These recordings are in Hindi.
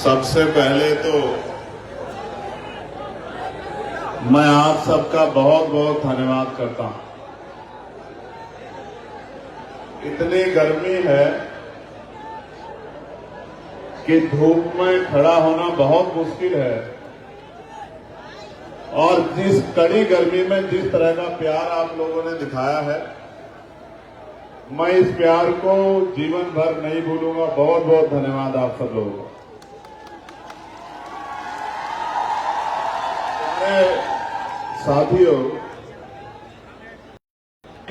सबसे पहले तो मैं आप सबका बहुत बहुत धन्यवाद करता हूं। इतनी गर्मी है कि धूप में खड़ा होना बहुत मुश्किल है और जिस कड़ी गर्मी में जिस तरह का प्यार आप लोगों ने दिखाया है, मैं इस प्यार को जीवन भर नहीं भूलूंगा। बहुत बहुत धन्यवाद आप सब लोगों को।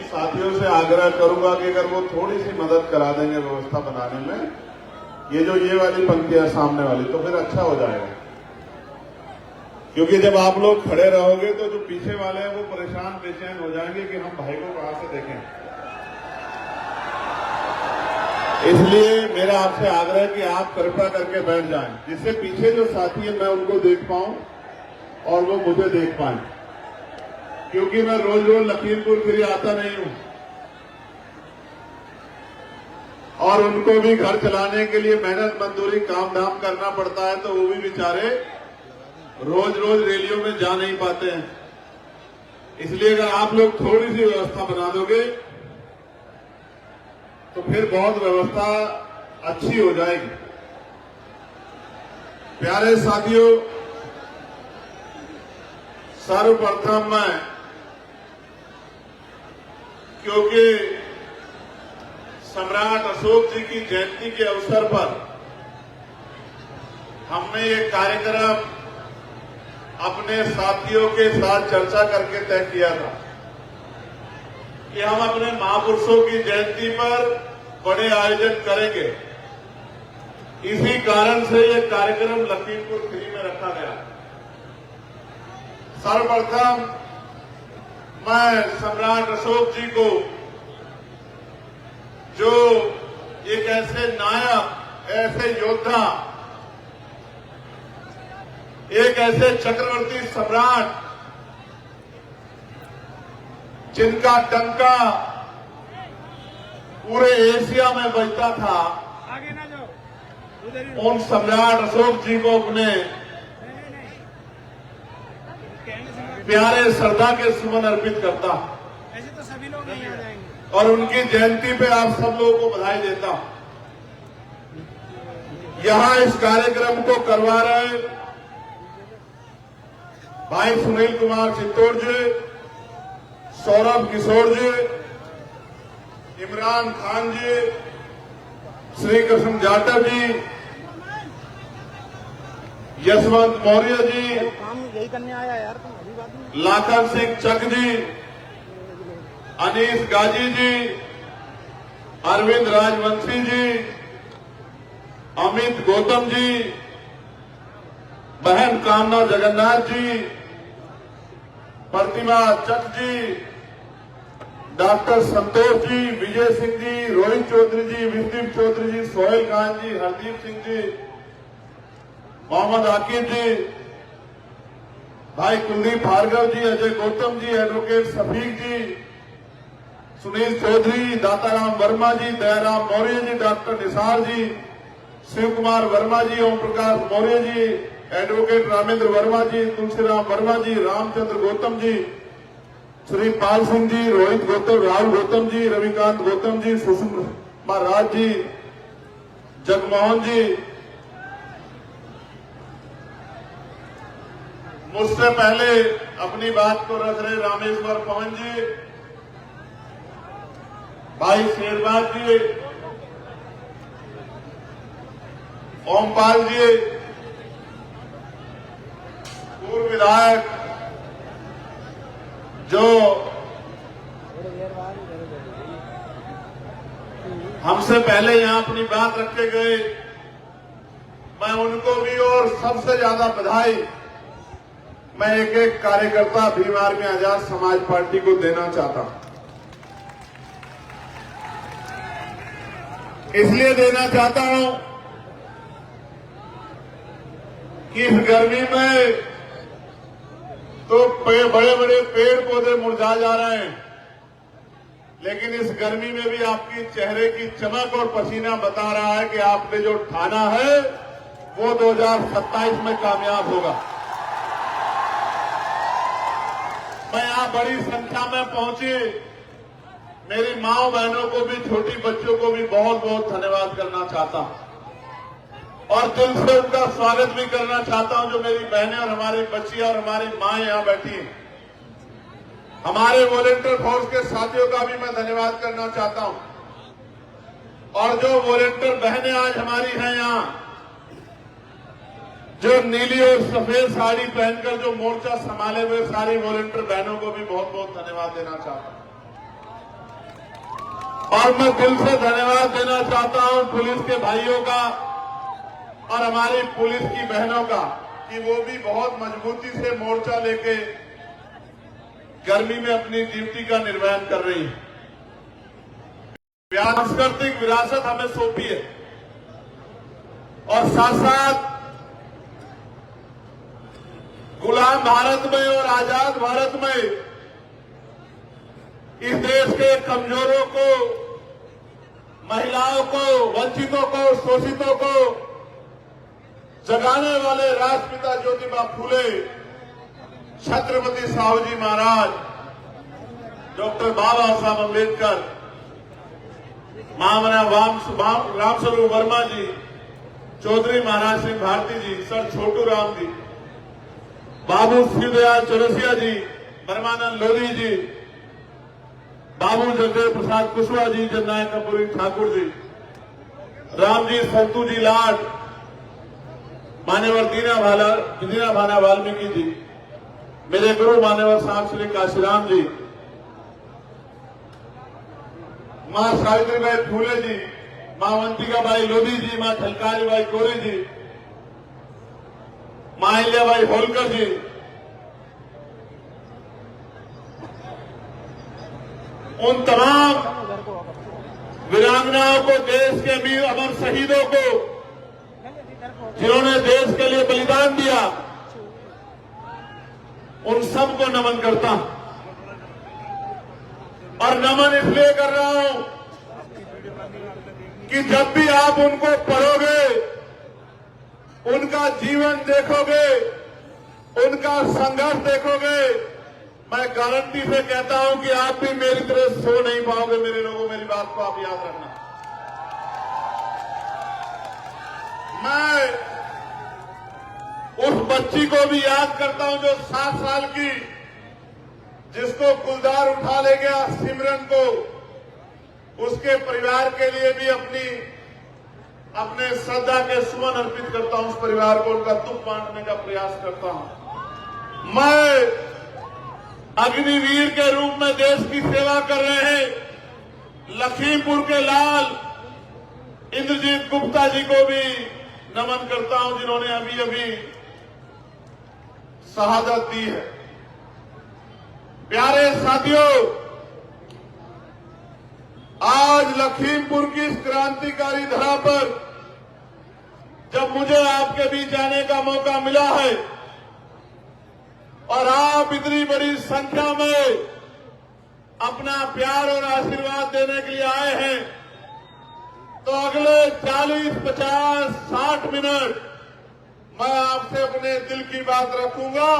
साथियों से आग्रह करूंगा कि अगर वो थोड़ी सी मदद करा देंगे व्यवस्था बनाने में, ये वाली पंक्तियां सामने वाली, तो फिर अच्छा हो जाएगा। क्योंकि जब आप लोग खड़े रहोगे तो जो पीछे वाले हैं वो परेशान बेचैन हो जाएंगे कि हम भाई को कहां से देखें। इसलिए मेरा आपसे आग्रह कि आप कृपया करके बैठ जाएं, जिससे पीछे जो साथी है मैं उनको देख पाऊं और वो मुझे देख पाएं। क्योंकि मैं रोज रोज लखीमपुर खीरी आता नहीं हूं और उनको भी घर चलाने के लिए मेहनत मजदूरी काम धाम करना पड़ता है, तो वो भी बेचारे रोज रोज रैलियों में जा नहीं पाते हैं। इसलिए अगर आप लोग थोड़ी सी व्यवस्था बना दोगे तो फिर बहुत व्यवस्था अच्छी हो जाएगी। प्यारे साथियों, सर्वप्रथम मैं, क्योंकि सम्राट अशोक जी की जयंती के अवसर पर हमने ये कार्यक्रम अपने साथियों के साथ चर्चा करके तय किया था कि हम अपने महापुरुषों की जयंती पर बड़े आयोजन करेंगे। इसी कारण से ये कार्यक्रम लखीमपुर खीरी में रखा गया। सर्वप्रथम मैं सम्राट अशोक जी को, जो एक ऐसे नायक, ऐसे योद्धा, एक ऐसे चक्रवर्ती सम्राट जिनका डंका पूरे एशिया में बजता था, उन सम्राट अशोक जी को अपने प्यारे श्रद्धा के सुमन अर्पित करता। ऐसे तो सभी लोग नहीं आ जाएंगे और उनकी जयंती पे आप सब लोगों को बधाई देता हूं। यहां इस कार्यक्रम को करवा रहे भाई सुनील कुमार चित्तौड़ जी, सौरभ किशोर जी, इमरान खान जी, श्री कृष्ण जाटव जी, यशवंत मौर्य जी, काम यही करने आया यार, तुम अभी बात नहीं। लाखन सिंह चक जी, अनीस गाजी जी, अरविंद राजवंशी जी, अमित गौतम जी, बहन कामना जगन्नाथ जी, प्रतिमा चक जी, डॉक्टर संतोष जी, विजय सिंह जी, रोहित चौधरी जी, विष्णु चौधरी जी, सोहेल खान जी, हरदीप सिंह जी, मोहम्मद आकिब जी, भाई कुलदीप भार्गव जी, अजय गौतम जी, एडवोकेट सफीक जी, सुनील चौधरी, दाताराम वर्मा जी, दयाराम मौर्य जी, डॉक्टर निसार जी, शिव कुमार वर्मा जी, ओम प्रकाश मौर्य जी, एडवोकेट रामेंद्र वर्मा जी, तुलसीराम वर्मा जी, रामचंद्र गौतम जी, श्री पाल सिंह जी, रोहित गौतम, राहुल गौतम जी, रविकांत गौतम जी, सुषमा राज जी, जगमोहन जी, मुझसे पहले अपनी बात को रख रहे रामेश्वर पवन जी, भाई शेरबाज जी, ओमपाल जी, पूर्व विधायक जो हमसे पहले यहां अपनी बात रख के गए, मैं उनको भी और सबसे ज्यादा बधाई मैं एक एक कार्यकर्ता भीम आर्मी आजाद समाज पार्टी को देना चाहता हूं। इसलिए देना चाहता हूं कि इस गर्मी में तो बड़े बड़े पेड़ पौधे मुरझा जा रहे हैं, लेकिन इस गर्मी में भी आपकी चेहरे की चमक और पसीना बता रहा है कि आपने जो ठाना है वो 2027 में कामयाब होगा। मैं यहां बड़ी संख्या में पहुंची मेरी माओ बहनों को भी, छोटी बच्चों को भी बहुत बहुत धन्यवाद करना चाहता हूं और दिल से उनका स्वागत भी करना चाहता हूं। जो मेरी बहनें और हमारी बच्चियां और हमारी मां यहां बैठी हैं, हमारे वॉलेंटियर फोर्स के साथियों का भी मैं धन्यवाद करना चाहता हूं। और जो वॉलेंटियर बहनें आज हमारी हैं यहां, जो नीली और सफेद साड़ी पहनकर जो मोर्चा संभाले हुए सारी वॉलेंटियर बहनों को भी बहुत बहुत धन्यवाद देना चाहता हूं। और मैं दिल से धन्यवाद देना चाहता हूं पुलिस के भाइयों का और हमारी पुलिस की बहनों का कि वो भी बहुत मजबूती से मोर्चा लेके गर्मी में अपनी ड्यूटी का निर्वहन कर रही है। सांस्कृतिक विरासत हमें सौंपी है और साथ साथ गुलाम भारत में और आजाद भारत में इस देश के कमजोरों को, महिलाओं को, वंचितों को, शोषितों को जगाने वाले राष्ट्रपिता ज्योतिबा फूले, छत्रपति साहूजी महाराज, डॉक्टर बाबा साहब अम्बेडकर, महामना रामस्वरूप वर्मा जी, चौधरी महाराज सिंह भारती जी, सर छोटू राम जी, बाबू शिवदयाल चौरसिया जी, ब्रह्मानंद लोधी जी, बाबू जगदेव प्रसाद कुशवाहा जी, जननायक कपूरी ठाकुर जी, रामजी संतू जी लाड, मान्यवर दीना भाना वाल्मीकि जी, मेरे गुरु मान्यवर साहब श्री काशीराम जी, मां सावित्रीबाई फूले जी, मां वंतिकाबाई लोधी जी, मां झलकारीबाई कोरी जी, मां अहिल्याबाई होलकर जी, उन तमाम वीरांगनाओं को, देश के वीर अमर शहीदों को जिन्होंने देश के लिए बलिदान दिया, उन सबको नमन करता हूं। और नमन इसलिए कर रहा हूं कि जब भी आप उनको पढ़ोगे, उनका जीवन देखोगे, उनका संघर्ष देखोगे, मैं गारंटी से कहता हूं कि आप भी मेरी तरह सो नहीं पाओगे। मेरे लोगों, मेरी बात को आप याद रखना। मैं उस बच्ची को भी याद करता हूं जो 7 साल की, जिसको कुलदार उठा ले गया, सिमरन को, उसके परिवार के लिए भी अपने श्रद्धा के सुमन अर्पित करता हूं। उस परिवार को उनका दुख बांटने का प्रयास करता हूं। मैं अग्निवीर के रूप में देश की सेवा कर रहे हैं लखीमपुर के लाल इंद्रजीत गुप्ता जी को भी नमन करता हूं, जिन्होंने अभी अभी शहादत दी है। प्यारे साथियों, आज लखीमपुर की इस क्रांतिकारी धरा पर जब मुझे आपके बीच आने का मौका मिला है और आप इतनी बड़ी संख्या में अपना प्यार और आशीर्वाद देने के लिए आए हैं, तो अगले 40, 50, 60 मिनट मैं आपसे अपने दिल की बात रखूंगा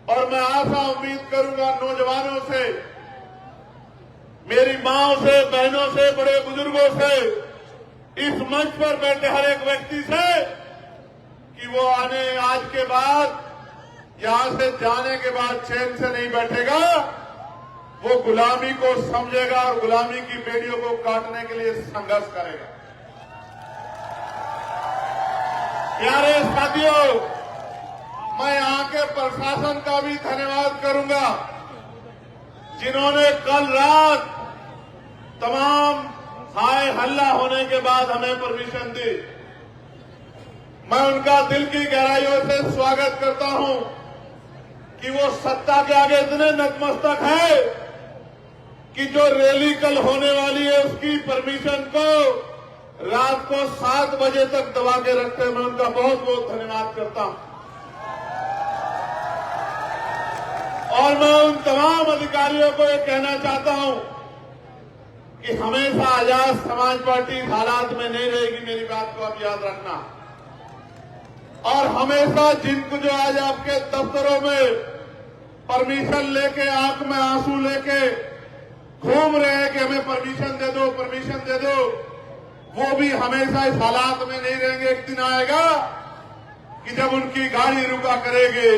और मैं आशा उम्मीद करूंगा नौजवानों से, मेरी माओं से, बहनों से, बड़े बुजुर्गों से, इस मंच पर बैठे हर एक व्यक्ति से कि वो आज के बाद, यहां से जाने के बाद चैन से नहीं बैठेगा, वो गुलामी को समझेगा और गुलामी की बेड़ियों को काटने के लिए संघर्ष करेगा। प्यारे साथियों, मैं यहां के प्रशासन का भी धन्यवाद करूंगा, जिन्होंने कल रात तमाम हाय हल्ला होने के बाद हमें परमिशन दी। मैं उनका दिल की गहराइयों से स्वागत करता हूं कि वो सत्ता के आगे इतने नतमस्तक है कि जो रैली कल होने वाली है उसकी परमिशन को रात को 7 बजे तक दबा के रखते हैं। मैं उनका बहुत बहुत धन्यवाद करता हूं और मैं उन तमाम अधिकारियों को ये कहना चाहता हूं कि हमेशा आजाद समाज पार्टी इस हालात में नहीं रहेगी। मेरी बात को आप याद रखना। और हमेशा जिनको जो आज आपके दफ्तरों में परमिशन लेके आंख में आंसू लेके घूम रहे हैं कि हमें परमिशन दे दो, परमिशन दे दो, वो भी हमेशा इस हालात में नहीं रहेंगे। एक दिन आएगा कि जब उनकी गाड़ी रुका करेगी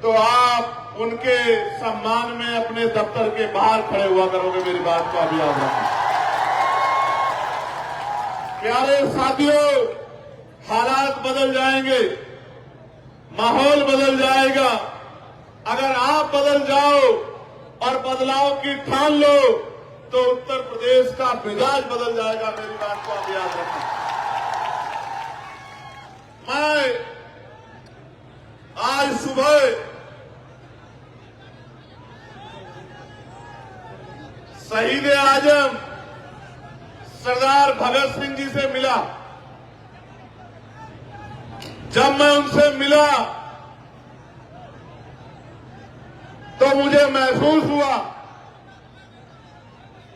तो आप उनके सम्मान में अपने दफ्तर के बाहर खड़े हुआ करोगे। मेरी बात का भी याद रखें। प्यारे साथियों, हालात बदल जाएंगे, माहौल बदल जाएगा। अगर आप बदल जाओ और बदलाव की ठान लो तो उत्तर प्रदेश का मिजाज बदल जाएगा। मेरी बात को आप याद रखें। मैं आज सुबह शहीद आजम सरदार भगत सिंह जी से मिला। जब मैं उनसे मिला तो मुझे महसूस हुआ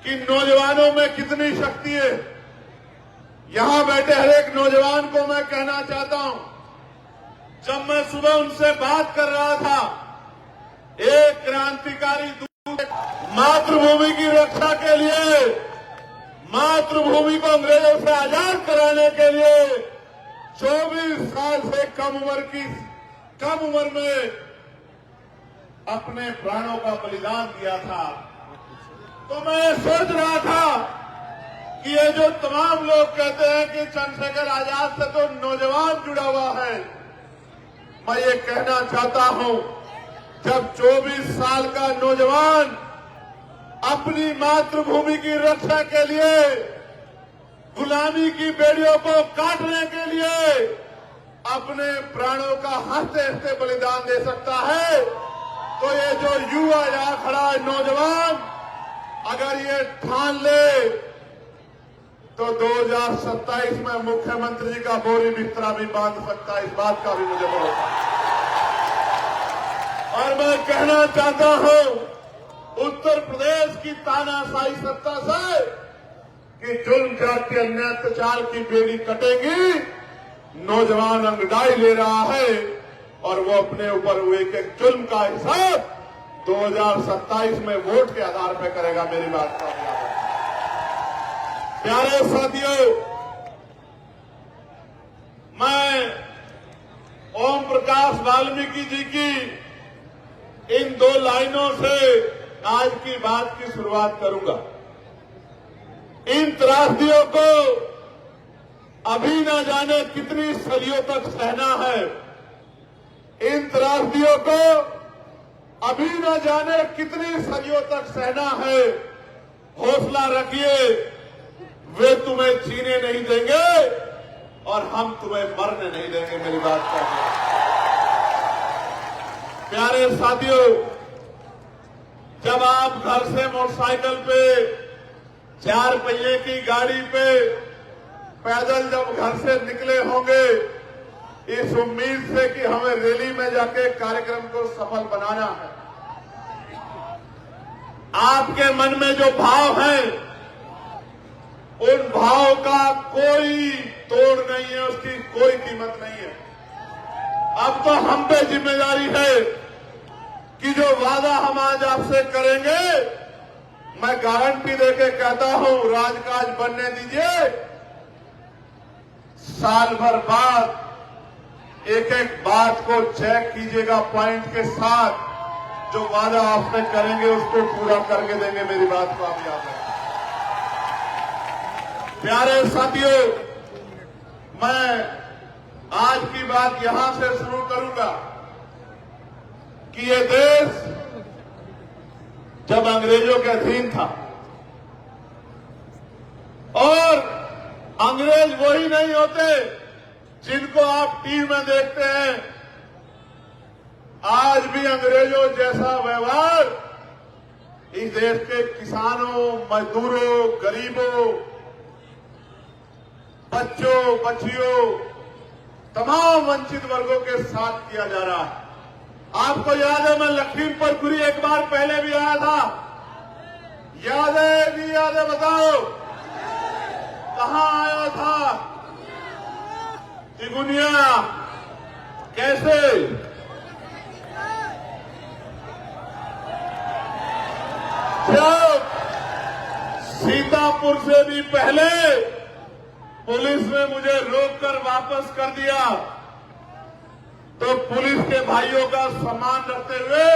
कि नौजवानों में कितनी शक्ति है। यहां बैठे हर एक नौजवान को मैं कहना चाहता हूं, जब मैं सुबह उनसे बात कर रहा था, एक क्रांतिकारी दूत मातृभूमि की रक्षा के लिए, मातृभूमि को अंग्रेजों से आजाद कराने के लिए 24 साल से कम उम्र में अपने प्राणों का बलिदान दिया था। तो मैं सोच रहा था कि ये जो तमाम लोग कहते हैं कि चंद्रशेखर आजाद से तो नौजवान जुड़ा हुआ है, मैं ये कहना चाहता हूं, जब 24 साल का नौजवान अपनी मातृभूमि की रक्षा के लिए, गुलामी की बेड़ियों को काटने के लिए अपने प्राणों का हंसते हंसते बलिदान दे सकता है, तो ये जो युवा यहां खड़ा है नौजवान, अगर ये ठान ले तो 2027 में मुख्यमंत्री जी का बोरी बिस्तरा भी बांध सकता है। इस बात का भी मुझे भरोसा है। और मैं कहना चाहता हूं उत्तर प्रदेश की तानाशाही सत्ता से कि जुल्म जाति अन्याय अत्याचार की बेड़ी कटेगी। नौजवान अंगड़ाई ले रहा है और वो अपने ऊपर हुए के जुल्म का हिसाब 2027 में वोट के आधार पर करेगा। मेरी बात का याद रखें। प्यारे साथियों, मैं ओम प्रकाश वाल्मीकि जी की इन 2 लाइनों से आज की बात की शुरुआत करूंगा। इन त्रासदियों को अभी न जाने कितनी सदियों तक सहना है। इन त्रासदियों को अभी न जाने कितनी सदियों तक सहना है। हौसला रखिए, वे तुम्हें जीने नहीं देंगे और हम तुम्हें मरने नहीं देंगे। मेरी बात का प्यारे साथियों, जब आप घर से मोटरसाइकिल पे, 4 पहिए की गाड़ी पे, पैदल जब घर से निकले होंगे इस उम्मीद से कि हमें रैली में जाके कार्यक्रम को सफल बनाना है, आपके मन में जो भाव है उन भाव का कोई तोड़ नहीं है, उसकी कोई कीमत नहीं है। अब तो हम पे जिम्मेदारी है कि जो वादा हम आज आपसे करेंगे, मैं गारंटी देके कहता हूं, राजकाज बनने दीजिए। साल भर बाद एक एक बात को चेक कीजिएगा पॉइंट के साथ, जो वादा आपसे करेंगे उसको पूरा करके देंगे। मेरी बात को आप याद रखें। प्यारे साथियों, मैं आज की बात यहां से शुरू करूंगा कि ये देश जब अंग्रेजों के अधीन था, और अंग्रेज वही नहीं होते जिनको आप टीवी में देखते हैं। आज भी अंग्रेजों जैसा व्यवहार इस देश के किसानों, मजदूरों, गरीबों, बच्चों, बच्चियों, तमाम वंचित वर्गों के साथ किया जा रहा है। आपको याद है, मैं लखीमपुर खीरी एक बार पहले भी आया था। याद है नहीं याद है बताओ? कहां आया था? तिगुनिया। कैसे जब सीतापुर से भी पहले पुलिस ने मुझे रोककर वापस कर दिया, तो पुलिस के भाइयों का सम्मान रखते हुए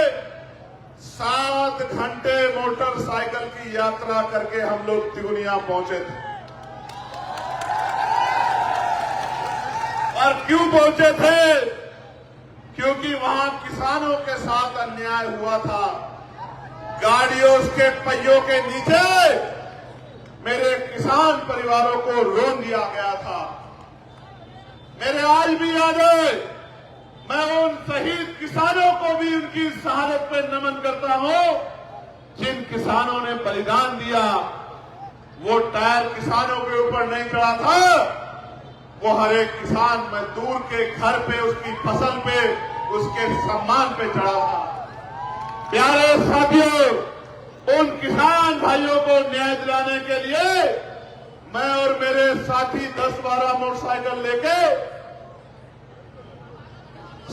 7 घंटे मोटरसाइकिल की यात्रा करके हम लोग तिगुनिया पहुंचे थे। और क्यों पहुंचे थे? क्योंकि वहां किसानों के साथ अन्याय हुआ था। गाड़ियों के पहियों के नीचे मेरे किसान परिवारों को रोन दिया गया था। मेरे आज भी याद है, मैं उन शहीद किसानों को भी उनकी शहादत पे नमन करता हूं, जिन किसानों ने बलिदान दिया। वो टायर किसानों के ऊपर नहीं चढ़ा था, वो हर एक किसान मजदूर के घर पे, उसकी फसल पे, उसके सम्मान पे चढ़ा था। प्यारे साथियों, उन किसान भाइयों को न्याय दिलाने के लिए मैं और मेरे साथी 10-12 मोटरसाइकिल लेके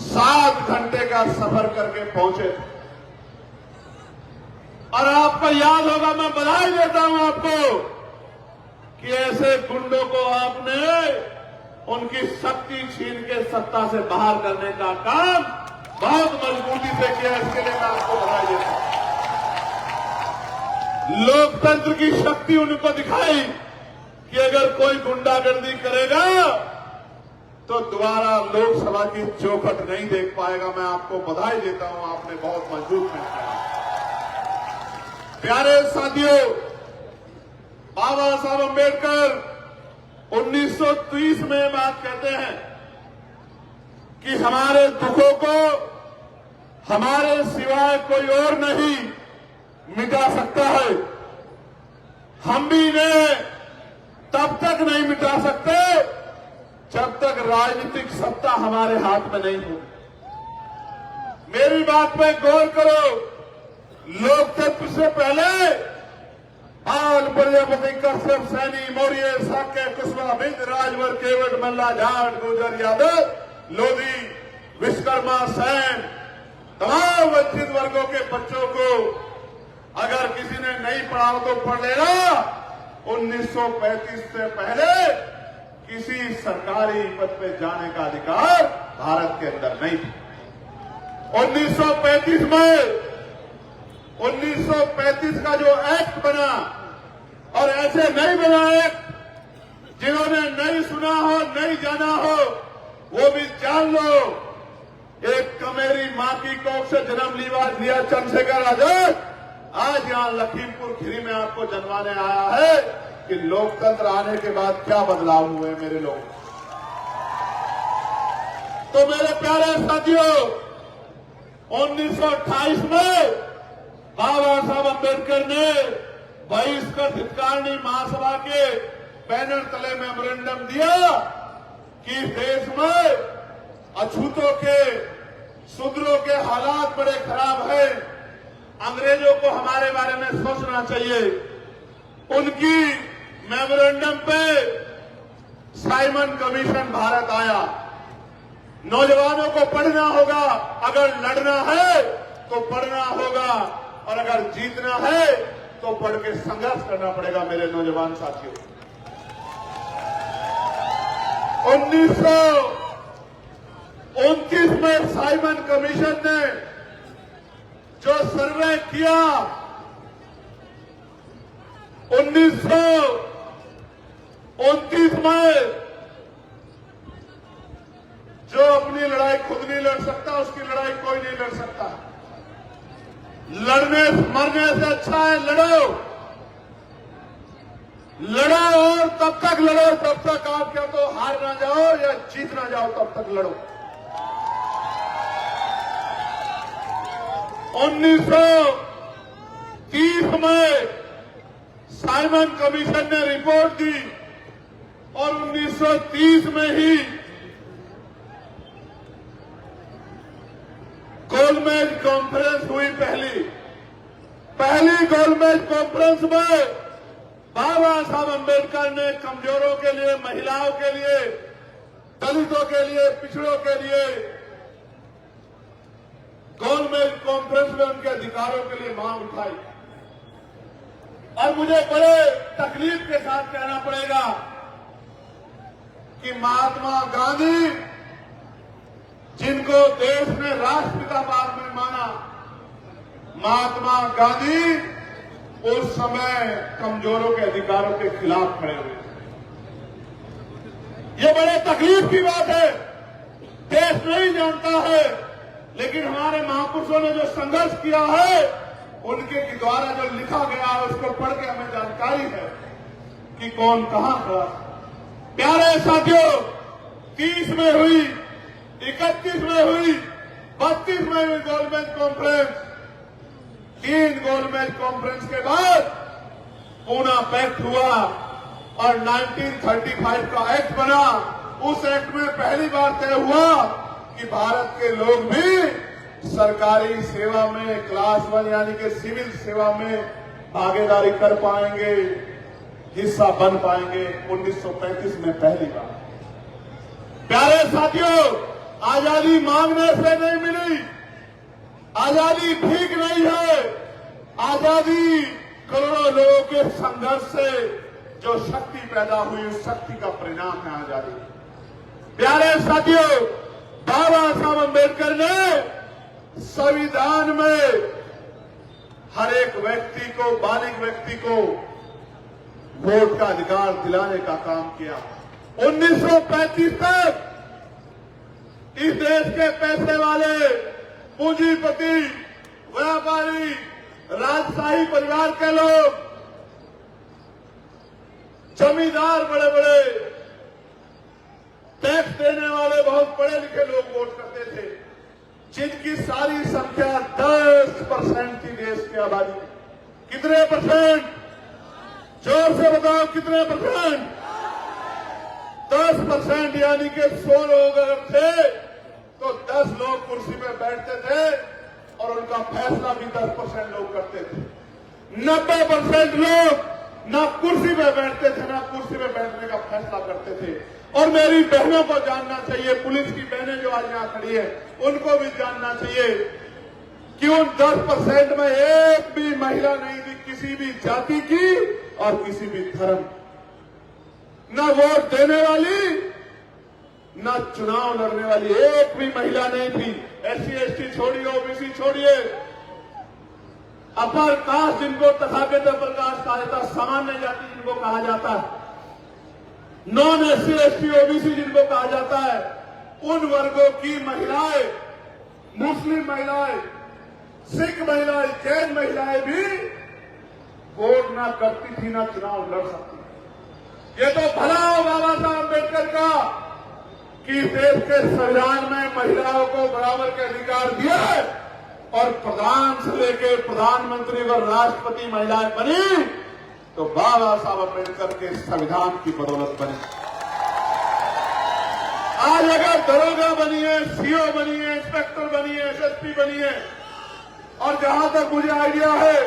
7 घंटे का सफर करके पहुंचे थे। और आपको याद होगा, मैं बधाई देता हूं आपको कि ऐसे गुंडों को आपने उनकी शक्ति छीन के सत्ता से बाहर करने का काम बहुत मजबूती से किया। इसके लिए मैं आपको बधाई देता हूं। लोकतंत्र की शक्ति उनको दिखाई कि अगर कोई गुंडागर्दी करेगा तो दोबारा लोकसभा की चौखट नहीं देख पाएगा। मैं आपको बधाई देता हूं, आपने बहुत मजबूत में किया। प्यारे साथियों, बाबा साहब अम्बेडकर 1930 में बात कहते हैं कि हमारे दुखों को हमारे सिवाय कोई और नहीं मिटा सकता है। हम भी इन्हें तब तक नहीं मिटा सकते जब तक राजनीतिक सत्ता हमारे हाथ में नहीं हो। मेरी बात पे गौर करो। लोकतंत्र से पहले बाल प्रजापति, कश्यप, सैनी, मौर्य, साक्य, कुशवाहा, बिंद, राजभर, केवट, मल्ला, जाट, गुर्जर, यादव, लोधी, विश्वकर्मा, सैन, तमाम वंचित वर्गों के बच्चों को अगर किसी ने नहीं पढ़ा तो पढ़ लेना। 1935 से पहले किसी सरकारी पद पे जाने का अधिकार भारत के अंदर नहीं था। 1935 का जो एक्ट बना, और ऐसे नहीं बना एक्ट जिन्होंने नहीं सुना हो, नहीं जाना हो, वो भी जान लो। एक कमेरी मां की कोख से जन्म लिया चंद्रशेखर आजाद आज यहां लखीमपुर खीरी में आपको जनवाने आया है कि लोकतंत्र आने के बाद क्या बदलाव हुए मेरे लोग। तो मेरे प्यारे साथियों, 1928 में बाबा साहब अम्बेडकर ने बहिष्कृत हितकारिणी महासभा के बैनर तले मेमोरेंडम दिया कि देश में अछूतों के, शूद्रों के हालात बड़े खराब हैं, अंग्रेजों को हमारे बारे में सोचना चाहिए। उनकी मेमोरेंडम पे साइमन कमीशन भारत आया। नौजवानों को पढ़ना होगा, अगर लड़ना है तो पढ़ना होगा, और अगर जीतना है तो पढ़ के संघर्ष करना पड़ेगा। मेरे नौजवान साथियों, 1929 में साइमन कमीशन ने जो सर्वे किया, 1929 में जो अपनी लड़ाई खुद नहीं लड़ सकता, उसकी लड़ाई कोई नहीं लड़ सकता। लड़ने मरने से अच्छा है लड़ो, लड़ो और तब तक लड़ो तब तक आप क्या तो हार ना जाओ या जीत ना जाओ, तब तक लड़ो। 1930 में साइमन कमीशन ने रिपोर्ट दी और 1930 में ही गोलमेज कॉन्फ्रेंस हुई। पहली गोलमेज कॉन्फ्रेंस में बाबा साहब अम्बेडकर ने कमजोरों के लिए, महिलाओं के लिए, दलितों के लिए, पिछड़ों के लिए अधिकारों के लिए मांग उठाई। और मुझे बड़े तकलीफ के साथ कहना पड़ेगा कि महात्मा गांधी, जिनको देश ने राष्ट्रपिता बाद में माना, महात्मा गांधी उस समय कमजोरों के अधिकारों के खिलाफ खड़े हुए। ये बड़े तकलीफ की बात है, देश नहीं जानता है, लेकिन हमारे महापुरुषों ने जो संघर्ष किया है, उनके द्वारा जो लिखा गया है, उसको पढ़ के हमें जानकारी है कि कौन कहां खड़ा। प्यारे साथियों, 30 में हुई, 31 में हुई, 32 में हुई गोलमेज कॉन्फ्रेंस। 3 गोलमेज कॉन्फ्रेंस के बाद पूना पैक्ट हुआ और 1935 का एक्ट बना। उस एक्ट में पहली बार तय हुआ कि भारत के लोग भी सरकारी सेवा में क्लास 1 यानी कि सिविल सेवा में भागीदारी कर पाएंगे, हिस्सा बन पाएंगे। 1935 में पहली बार। प्यारे साथियों, आजादी मांगने से नहीं मिली, आजादी भीख नहीं है, आजादी करोड़ों लोगों के संघर्ष से जो शक्ति पैदा हुई, उस शक्ति का परिणाम है आजादी। प्यारे साथियों, बाबा साहब अम्बेडकर ने संविधान में हर एक व्यक्ति को, बालिग व्यक्ति को वोट का अधिकार दिलाने का काम किया। 1935 तक इस देश के पैसे वाले, पूंजीपति, व्यापारी, राजशाही परिवार के लोग, जमींदार, बड़े बड़े टैक्स देने वाले, बहुत पढ़े लिखे लोग वोट करते थे, जिनकी सारी संख्या 10% थी देश की आबादी में। कितने परसेंट? जोर से बताओ, कितने परसेंट? 10%, यानी कि 100 लोग अगर थे तो 10 लोग कुर्सी पे बैठते थे और उनका फैसला भी 10% लोग करते थे। 90% लोग ना कुर्सी पे बैठते थे, ना कुर्सी पे बैठने का फैसला करते थे। और मेरी बहनों को जानना चाहिए, पुलिस की बहनें जो आज यहां खड़ी है, उनको भी जानना चाहिए कि उन 10% में एक भी महिला नहीं थी, किसी भी जाति की और किसी भी धर्म, न वोट देने वाली, न चुनाव लड़ने वाली एक भी महिला नहीं थी। SC ST छोड़िए, OBC छोड़िए, अपर कास्ट जिनको तथागत अपर कास्ट कहा जाता है, सामान्य जाति जिनको कहा जाता है, नॉन SC ST OBC जिनको कहा जाता है, उन वर्गों की महिलाएं, मुस्लिम महिलाएं, सिख महिलाएं, जैन महिलाएं भी वोट ना करती थी, ना चुनाव लड़ सकती। ये तो भला हो बाबा साहब अम्बेडकर का कि देश के संविधान में महिलाओं को बराबर के अधिकार दिए और प्रधान से लेकर प्रधानमंत्री व राष्ट्रपति महिलाएं बनी, तो बाबा साहब अम्बेडकर के संविधान की बदौलत बनी। आज अगर दरोगा बनी है, CO बनी है, इंस्पेक्टर बनी है, SSP बनी है, और जहां तक मुझे आइडिया है,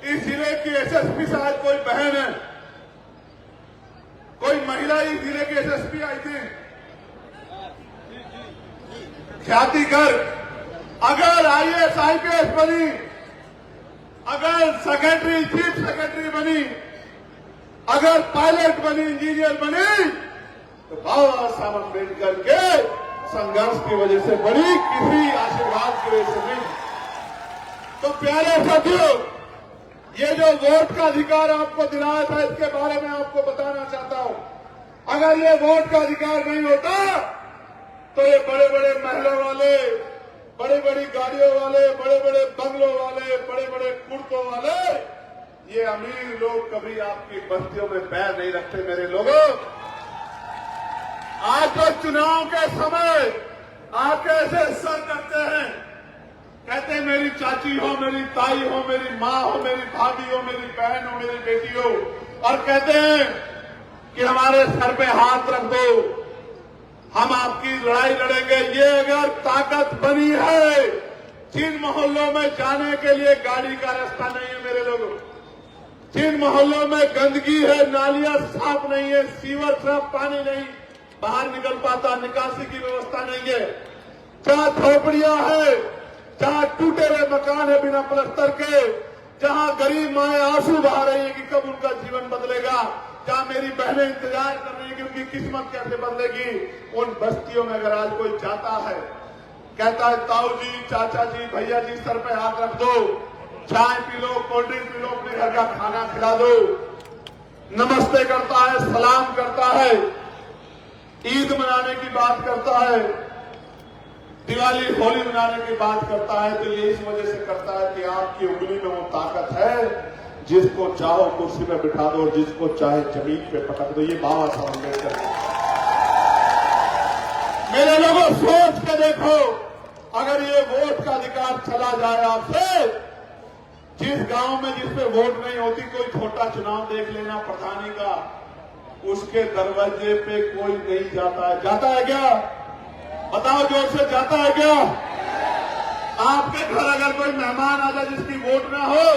इस जिले की SSP शायद कोई बहन है, कोई महिला इस जिले के SSP आई थी, ख्याति गर्ग। अगर IAS IPS बनी, अगर सेक्रेटरी, चीफ सेक्रेटरी बनी, अगर पायलट बनी, इंजीनियर बनी, तो बाबा साहब अम्बेडकर के संघर्ष की वजह से बनी, किसी आशीर्वाद की वजह से नहीं। तो प्यारे साथियों, ये जो वोट का अधिकार आपको दिलाया था, इसके बारे में आपको बताना चाहता हूं। अगर ये वोट का अधिकार नहीं होता तो ये बड़े बड़े महलों वाले, बड़ी बड़ी गाड़ियों वाले, बड़े बड़े बंगलों वाले, बड़े बड़े कुर्तों वाले, ये अमीर लोग कभी आपकी बस्तियों में पैर नहीं रखते। मेरे लोगों, आज तो चुनाव के समय आके ऐसे सर करते हैं, कहते हैं मेरी चाची हो, मेरी ताई हो, मेरी माँ हो, मेरी भाभी हो, मेरी बहन हो, मेरी बेटी हो, और कहते हैं कि हमारे सर पे हाथ रख दो, हम आपकी लड़ाई लड़ेंगे। ये अगर ताकत बनी है, जिन मोहल्लों में जाने के लिए गाड़ी का रास्ता नहीं है मेरे लोगों, जिन मोहल्लों में गंदगी है, नालियां साफ नहीं है, सीवर साफ पानी नहीं बाहर निकल पाता, निकासी की व्यवस्था नहीं है, जहां झोपड़ियां है, जहां टूटे हुए मकान है बिना प्लस्तर के, जहां गरीब माएं आंसू बहा रही है कि कब उनका जीवन बदलेगा, जहां मेरी बहनें इंतजार कर रही है कि उनकी किस्मत कैसे बदलेगी, उन बस्तियों में अगर आज कोई जाता है, कहता है ताऊ जी, चाचा जी, भैया जी, सर पे हाथ रख दो, चाय P low, cold drink P low, अपने घर का खाना खिला दो, नमस्ते करता है, सलाम करता है, ईद मनाने की बात करता है, दिवाली होली मनाने की बात करता है, तो ये इस वजह से करता है कि आपकी उंगली में वो ताकत है, जिसको चाहो कुर्सी पे बिठा दो और जिसको चाहे जमीन पे पटक दो। ये बाबा साहब अम्बेडकर। मेरे लोगों सोच के देखो, अगर ये वोट का अधिकार चला जाए आपसे, जिस गांव में जिसपे वोट नहीं होती, कोई छोटा चुनाव देख लेना प्रधानी का, उसके दरवाजे पे कोई नहीं जाता है। जाता है क्या? बताओ जोर से, जाता है क्या? आपके घर अगर कोई मेहमान आ जाए जिसकी वोट ना हो,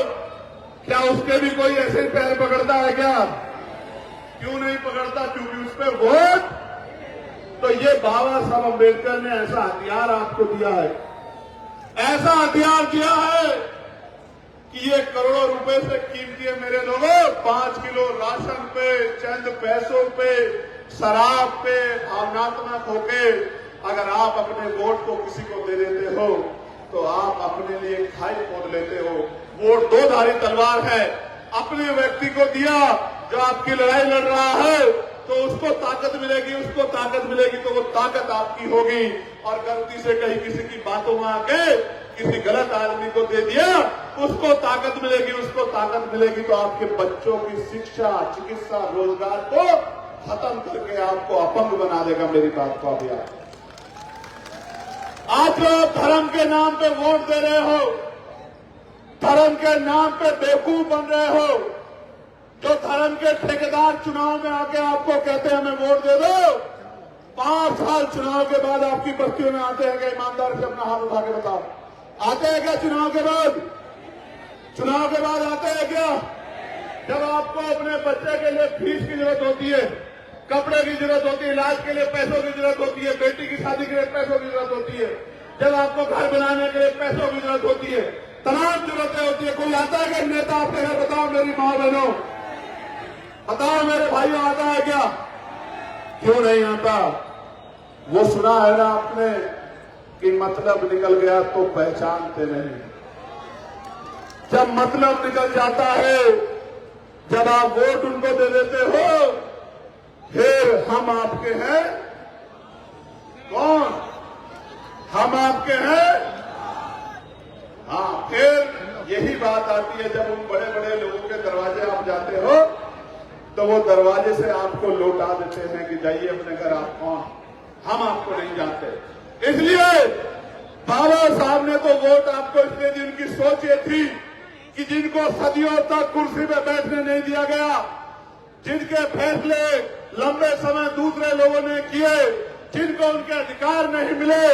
क्या उसके भी कोई ऐसे ही पैर पकड़ता है क्या? क्यों नहीं पकड़ता? क्योंकि उस पर वोट। तो ये बाबा साहब अम्बेडकर ने ऐसा हथियार आपको दिया है, ऐसा हथियार दिया है कि ये करोड़ों रुपए से कीमती है मेरे लोगों। 5 किलो राशन पे, चंद पैसों पे, शराब पे भावनात्मक होके अगर आप अपने वोट को किसी को दे देते हो, तो आप अपने लिए खाई खोद लेते हो। वोट दो धारी तलवार है। अपने व्यक्ति को दिया जो आपकी लड़ाई लड़ रहा है, तो उसको ताकत मिलेगी, उसको ताकत मिलेगी, तो वो ताकत आपकी होगी। और गलती से कहीं किसी की बातों में आके किसी गलत आदमी को दे दिया, उसको ताकत मिलेगी, उसको ताकत मिलेगी, तो आपके बच्चों की शिक्षा, चिकित्सा, रोजगार को खत्म करके आपको अपंग बना देगा। मेरी बात को अभी आज जो धर्म के नाम पे वोट दे रहे हो, धर्म के नाम पे बेवकूफ बन रहे हो, जो धर्म के ठेकेदार चुनाव में आके आपको कहते हैं हमें वोट दे दो, 5 साल चुनाव के बाद आपकी बस्तियों में आते हैं क्या? ईमानदार से अपना हाथ उठा के बताओ, आते हैं क्या चुनाव के बाद? चुनाव के बाद आते हैं क्या? जब आपको अपने बच्चे के लिए फीस की जरूरत होती है, कपड़े की जरूरत होती है, इलाज के लिए पैसों की जरूरत होती है, बेटी की शादी के लिए पैसों की जरूरत होती है, जब आपको घर बनाने के लिए पैसों की जरूरत होती है, तमाम जरूरतें होती है, कोई आता है क्या नेता आपके घर? बताओ मेरी माँ बहनों, बताओ मेरे भाइयों, आता है क्या? क्यों नहीं आता? वो सुना है ना आपने कि मतलब निकल गया तो पहचानते नहीं। जब मतलब निकल जाता है, जब आप वोट उनको दे देते हो, फिर हम आपके हैं। कौन? हम आपके हैं। हाँ, फिर यही बात आती है जब उन बड़े बड़े लोगों के दरवाजे आप जाते हो, तो वो दरवाजे से आपको लौटा देते हैं कि जाइए अपने घर, आप कौन? हम आपको नहीं जानते। इसलिए बाबा साहब ने तो वोट आपको इसलिए दी, उनकी सोच ये थी कि जिनको सदियों तक कुर्सी पे बैठने नहीं दिया गया, जिनके फैसले लंबे समय दूसरे लोगों ने किए, जिनको उनके अधिकार नहीं मिले,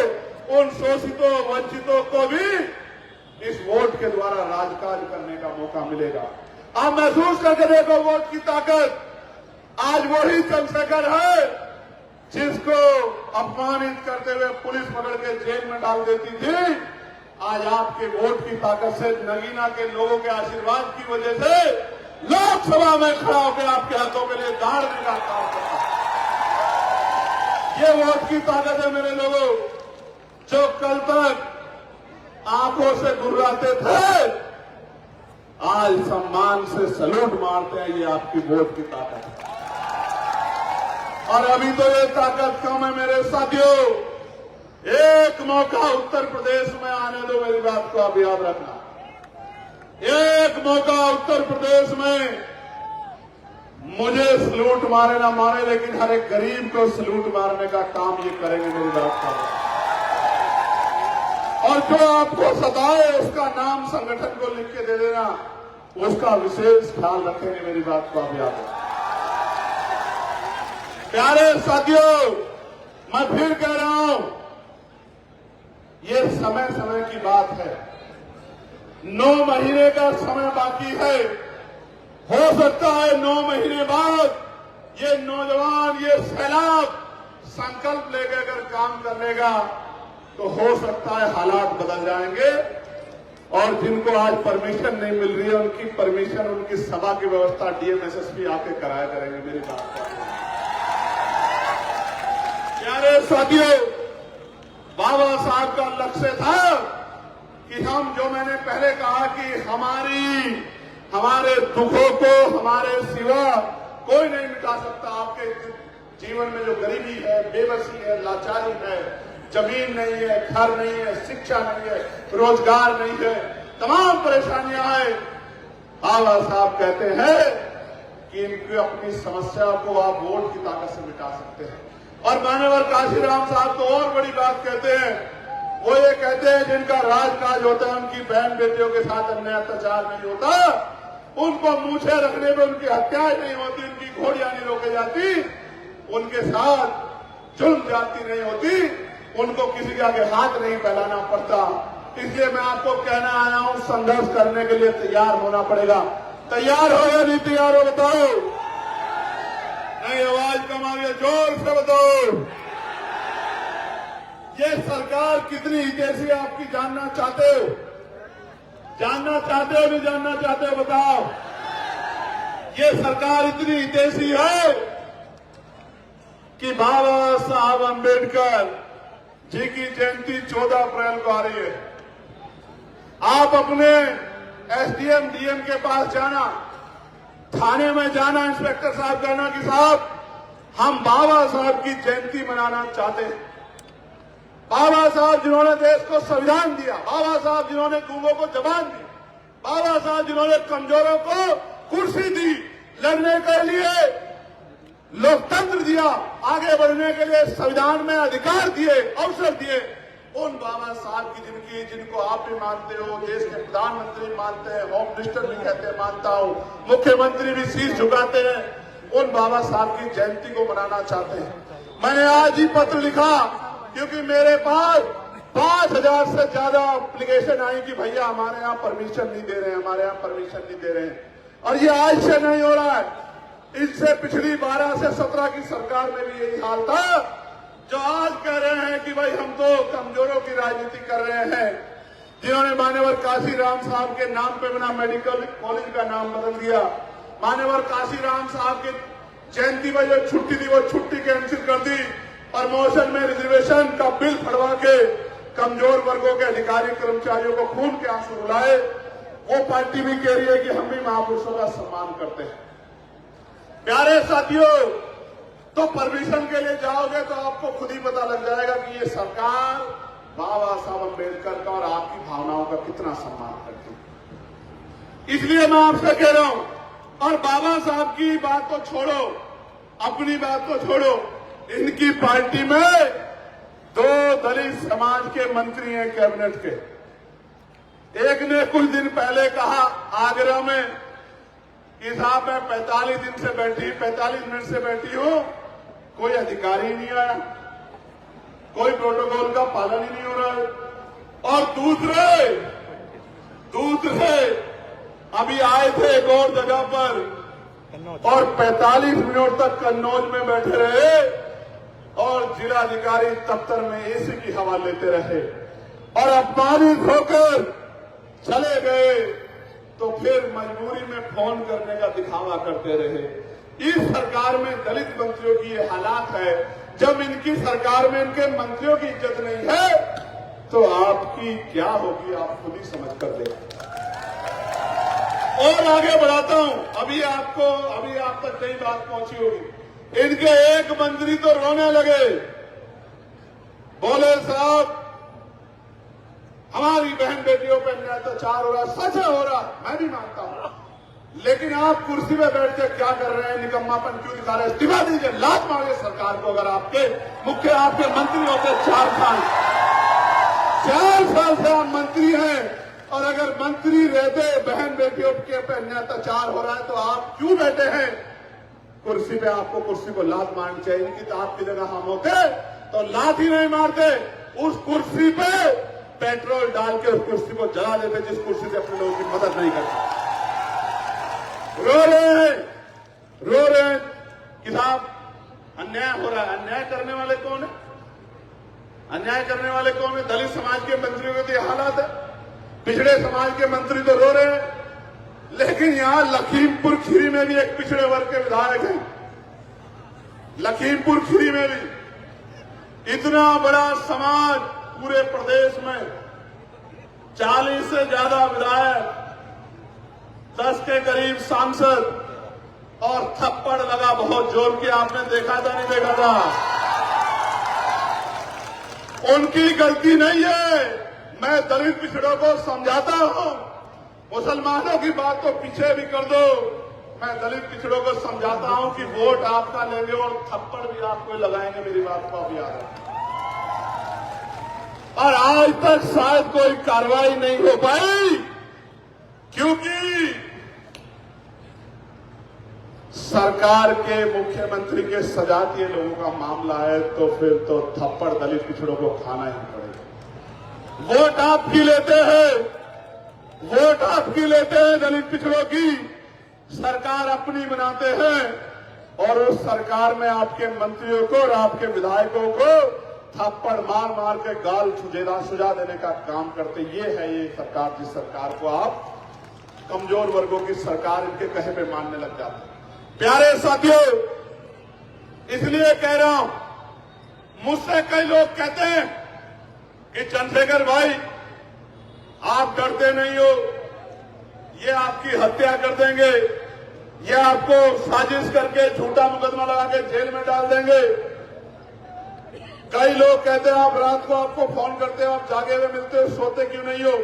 उन शोषितों, वंचितों को भी इस वोट के द्वारा राजकाज करने का मौका मिलेगा। आप महसूस करके देखो वोट की ताकत। आज वही चंद्रशेखर है जिसको अपमानित करते हुए पुलिस पकड़ के जेल में डाल देती थी, आज आपके वोट की ताकत से, नगीना के लोगों के आशीर्वाद की वजह से लोकसभा में खड़ा होकर आपके हाथों के लिए दहाड़ने का काम करता है। ये वोट की ताकत है मेरे लोगों। जो कल तक आंखों से गुर्राते थे, आज सम्मान से सलूट मारते हैं। ये आपकी वोट की ताकत है। और अभी तो ये ताकत कम है मेरे साथियों। एक मौका उत्तर प्रदेश में आने दो, मेरी बात को आप याद रखना। एक मौका उत्तर प्रदेश में मुझे सलूट मारे ना मारे, लेकिन हर एक गरीब को सलूट मारने का काम ये करेंगे, मेरी बात का। और जो आपको सताए उसका नाम संगठन को लिख के दे देना, उसका विशेष ख्याल रखेंगे, मेरी बात को आप याद रखें। प्यारे साथियों, मैं फिर कह रहा हूं, ये समय समय की बात है। 9 महीने का समय बाकी है। हो सकता है 9 महीने बाद ये नौजवान, ये सैलाब संकल्प लेकर अगर काम कर लेगा, तो हो सकता है हालात बदल जाएंगे और जिनको आज परमिशन नहीं मिल रही है उनकी परमिशन, उनकी सभा की व्यवस्था डीएम-एसएसपी आके कराया करेंगे। मेरी बात प्यारे साथियों, बाबा साहब का लक्ष्य था कि हम, जो मैंने पहले कहा कि हमारे दुखों को हमारे सिवा कोई नहीं मिटा सकता। आपके जीवन में जो गरीबी है, बेबसी है, लाचारी है, जमीन नहीं है, घर नहीं है, शिक्षा नहीं है, रोजगार नहीं है, तमाम परेशानियां हैं। बाबा साहब कहते हैं कि इनकी अपनी समस्या को आप वोट की ताकत से मिटा सकते हैं। और मान्यवर काशीराम साहब तो और बड़ी बात कहते हैं, वो ये कहते हैं जिनका राजकाज होता है उनकी बहन बेटियों के साथ अन्याय अत्याचार नहीं होता, उनको मूछे रखने में उनकी हत्याएं नहीं होती, उनकी घोड़ियां नहीं रोके जाती, उनके साथ जुल्म जाती नहीं होती, उनको किसी के आगे हाथ नहीं फैलाना पड़ता। इसलिए मैं आपको कहना आया हूं, संघर्ष करने के लिए तैयार होना पड़ेगा। तैयार हो या नहीं तैयार हो बताओ? नहीं, आवाज कम आ गई, जोर से बताओ। ये सरकार कितनी हितैषी है आपकी जानना चाहते हो? जानना चाहते हो नहीं जानना चाहते हो बताओ? ये सरकार इतनी हितैषी है कि बाबा साहब अम्बेडकर जी की जयंती 14 अप्रैल को आ रही है। आप अपने एसडीएम डीएम के पास जाना, थाने में जाना, इंस्पेक्टर साहब कहना कि साहब हम बाबा साहब की जयंती मनाना चाहते हैं। बाबा साहब जिन्होंने देश को संविधान दिया, बाबा साहब जिन्होंने गूंगों को जबान दी, बाबा साहब जिन्होंने कमजोरों को कुर्सी दी, लड़ने के लिए लोकतंत्र दिया, आगे बढ़ने के लिए संविधान में अधिकार दिए, अवसर दिए, उन बाबा साहब की जिनको आप भी मानते हो, देश के प्रधानमंत्री मानते हैं, होम मिनिस्टर भी कहते हैं मानता हूं, मुख्यमंत्री भी शीश झुकाते हैं, उन बाबा साहब की जयंती को मनाना चाहते हैं। मैंने आज ही पत्र लिखा क्योंकि मेरे पास 5000 से ज्यादा एप्लीकेशन आई कि भैया हमारे यहाँ परमिशन नहीं दे रहे हैं, हमारे यहाँ परमिशन नहीं दे रहे हैं। और ये आज से नहीं हो रहा है, इससे पिछली 12 से 17 की सरकार में भी यही हाल था। जो आज कह रहे हैं कि भाई हम तो कमजोरों की राजनीति कर रहे हैं, जिन्होंने मान्यवर काशीराम साहब के नाम पे बना मेडिकल कॉलेज का नाम बदल दिया, मान्यवर काशीराम साहब की जयंती पर जो छुट्टी थी वो छुट्टी कैंसिल कर दी, प्रमोशन में रिजर्वेशन का बिल फड़वा के कमजोर वर्गों के अधिकारी कर्मचारियों को खून के आंसू रुलाए। वो पार्टी भी कह रही है कि हम भी महापुरुषों का सम्मान करते हैं। प्यारे साथियों, तो परमिशन के लिए जाओगे तो आपको खुद ही पता लग जाएगा कि ये सरकार बाबा साहब अम्बेडकर का और आपकी भावनाओं का कितना सम्मान करती है। इसलिए मैं आपसे कह रहा हूं, और बाबा साहब की बात तो छोड़ो, अपनी बात तो छोड़ो, इनकी पार्टी में 2 दलित समाज के मंत्री हैं कैबिनेट के। एक ने कुछ दिन पहले कहा आगरा में कि साहब मैं 45 मिनट से बैठी हूं, कोई अधिकारी नहीं आया, कोई प्रोटोकॉल का पालन ही नहीं हो रहा है। और दूसरे अभी आए थे एक और जगह पर और 45 मिनट तक कन्नौज में बैठे रहे और जिलाधिकारी दफ्तर में एसी की हवा लेते रहे और अपमानित होकर चले गए। तो फिर मजबूरी में फोन करने का दिखावा करते रहे। इस सरकार में दलित मंत्रियों की ये हालात है। जब इनकी सरकार में इनके मंत्रियों की इज्जत नहीं है तो आपकी क्या होगी, आप खुद ही समझ कर दें। और आगे बढ़ाता हूं, अभी आप तक नई बात पहुंची होगी। इनके एक मंत्री तो रोने लगे, बोले साहब हमारी बहन बेटियों पर अत्याचार हो रहा, सच है हो रहा, मैं भी मानता हूं, लेकिन आप कुर्सी पे बैठ के क्या कर रहे हैं, निकम्मापन क्यों दिखा रहे हैं? इस्तीफा दीजिए, लात मारिए सरकार को। अगर आपके मंत्री होते 4 साल से आप मंत्री हैं, और अगर मंत्री रहते बहन बेटियों के पे अत्याचार हो रहा है तो आप क्यों बैठे हैं कुर्सी पे? आपको कुर्सी को लात मारनी चाहिए। इनकी तो आपकी जगह हम होते तो लात ही नहीं मारते, उस कुर्सी पे पेट्रोल डाल के उस कुर्सी को जला देते जिस कुर्सी से अपने लोगों की मदद नहीं करते। रो रहे हैं कि साहब अन्याय हो रहा है। अन्याय करने वाले कौन है? अन्याय करने वाले कौन है? दलित समाज के मंत्रियों के तो हालात है, पिछड़े समाज के मंत्री तो रो रहे हैं। लेकिन यहां लखीमपुर खीरी में भी एक पिछड़े वर्ग के विधायक हैं। लखीमपुर खीरी में भी इतना बड़ा समाज, पूरे प्रदेश में 40 से ज्यादा विधायक, 10 के करीब सांसद, और थप्पड़ लगा बहुत जोर की। आपने देखा था नहीं देखा था? उनकी गलती नहीं है। मैं दलित पिछड़ों को समझाता हूं, मुसलमानों की बात तो पीछे भी कर दो। मैं दलित पिछड़ों को समझाता हूं कि वोट आपका लेंगे और थप्पड़ भी आपको लगाएंगे। मेरी बात को आप याद रखें। और आज तक शायद कोई कार्रवाई नहीं हो पाई, क्योंकि सरकार के मुख्यमंत्री के सजातीय लोगों का मामला है। तो फिर तो थप्पड़ दलित पिछड़ों को खाना ही पड़ेगा। वोट आपकी लेते हैं, वोट आपकी लेते हैं दलित पिछड़ों की, सरकार अपनी बनाते हैं और उस सरकार में आपके मंत्रियों को और आपके विधायकों को थप्पड़ मार मार के गाल सुजा देने का काम करते। ये है ये सरकार, जिस सरकार को आप कमजोर वर्गों की सरकार इनके कहे पे मानने लग जाते हैं। प्यारे साथियों, इसलिए कह रहा हूं, मुझसे कई लोग कहते हैं कि चंद्रशेखर भाई आप डरते नहीं हो, ये आपकी हत्या कर देंगे, ये आपको साजिश करके झूठा मुकदमा लगा के जेल में डाल देंगे। कई लोग कहते हैं आप रात को आपको फोन करते हो, आप जागे हुए मिलते हो, सोते क्यों नहीं हो?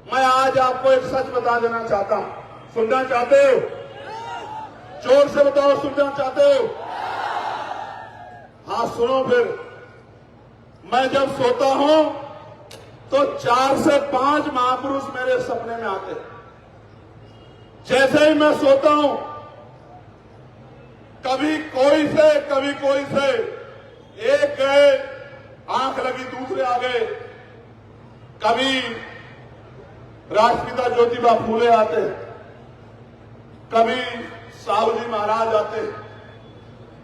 मैं आज आपको एक सच बता देना चाहता हूं। सुनना चाहते हो? जोर से बताओ, सुनना चाहते हो? हाँ सुनो फिर। मैं जब सोता हूं तो 4 से 5 महापुरुष मेरे सपने में आते हैं। जैसे ही मैं सोता हूं, कभी कोई से कभी कोई से, एक गए, आंख लगी, दूसरे आ गए। कभी राष्ट्रपिता ज्योतिबा फूले आते हैं, कभी साहू जी महाराज आते हैं,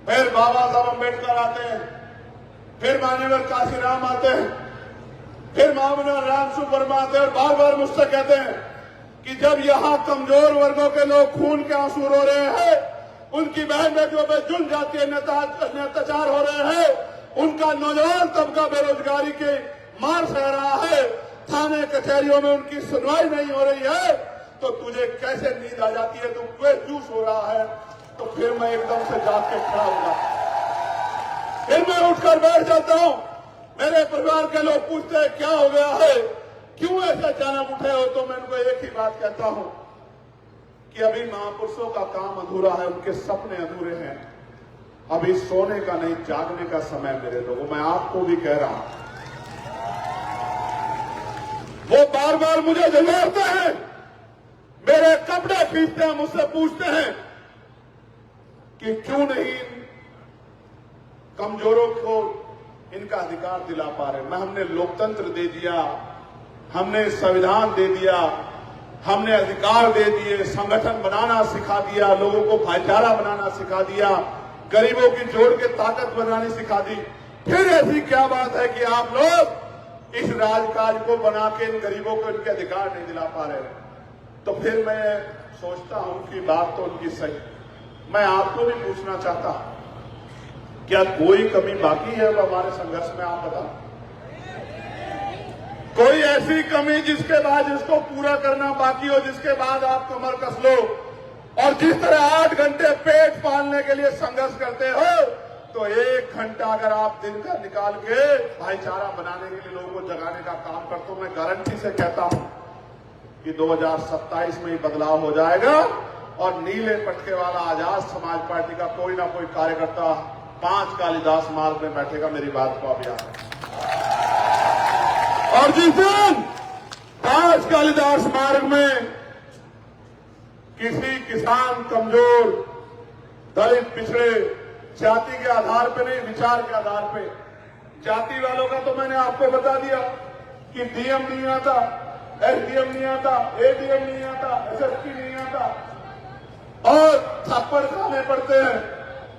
फिर बाबा साहब अम्बेडकर आते हैं, फिर मान्यवर काशीराम आते हैं, फिर माननीय रामसुख वर्मा आते हैं। और बार बार मुझसे कहते हैं कि जब यहां कमजोर वर्गों के लोग खून के आंसू रो रहे हैं, उनकी बहन बेटियों पर जुल्म जातीय अत्याचार हो रहे हैं, उनका नौजवान तबका बेरोजगारी के मार सह रहा है, थाने कचहरियों में उनकी सुनवाई नहीं हो रही है, तो तुझे कैसे नींद आ जाती है? तू बेहोश हो रहा है। तो फिर मैं एकदम से जाग के खड़ा हो जाता हूं, फिर मैं उठकर बैठ जाता हूं। मेरे परिवार के लोग पूछते हैं क्या हो गया है, क्यों ऐसे अचानक उठे हो? तो मैं उनको एक ही बात कहता हूं कि अभी महापुरुषों का काम अधूरा है, उनके सपने अधूरे हैं। अभी सोने का नहीं, जागने का समय मेरे लोगों। मैं आपको भी कह रहा हूं। वो बार बार मुझे झुलाते हैं, मेरे कपड़े खींचते हैं, मुझसे पूछते हैं कि क्यों नहीं कमजोरों को इनका अधिकार दिला पा रहे। मैं हमने लोकतंत्र दे दिया, हमने संविधान दे दिया, हमने अधिकार दे दिए, संगठन बनाना सिखा दिया, लोगों को भाईचारा बनाना सिखा दिया, गरीबों की जोड़ के ताकत बनानी सिखा दी। फिर ऐसी क्या बात है कि आप लोग इस राजकाज को बना के इन गरीबों को इनके अधिकार नहीं दिला पा रहे? तो फिर मैं सोचता हूं कि बात तो उनकी सही। मैं आपको भी पूछना चाहता हूं, क्या कोई कमी बाकी है वो हमारे संघर्ष में? आप बताओ, कोई ऐसी कमी जिसके बाद इसको पूरा करना बाकी हो, जिसके बाद आप कमर कस लो? और जिस तरह 8 घंटे पेट पालने के लिए संघर्ष करते हो, तो 1 घंटा अगर आप दिन का निकाल के भाईचारा बनाने के लिए लोगों को जगाने का काम करते हो, मैं गारंटी से कहता हूं कि 2027 में ही बदलाव हो जाएगा और नीले पटके वाला आजाद समाज पार्टी का कोई ना कोई कार्यकर्ता 5 कालिदास मार्ग में बैठेगा। मेरी बात को आप याद रखें। और जिस दिन 5 कालिदास मार्ग में किसी किसान, कमजोर, दलित, पिछड़े, जाति के आधार पे नहीं, विचार के आधार पे, जाति वालों का तो मैंने आपको बता दिया कि डीएम नहीं आता, एसडीएम नहीं आता, एडीएम नहीं आता, एसएसपी नहीं आता, और थप्पड़ खाने पड़ते हैं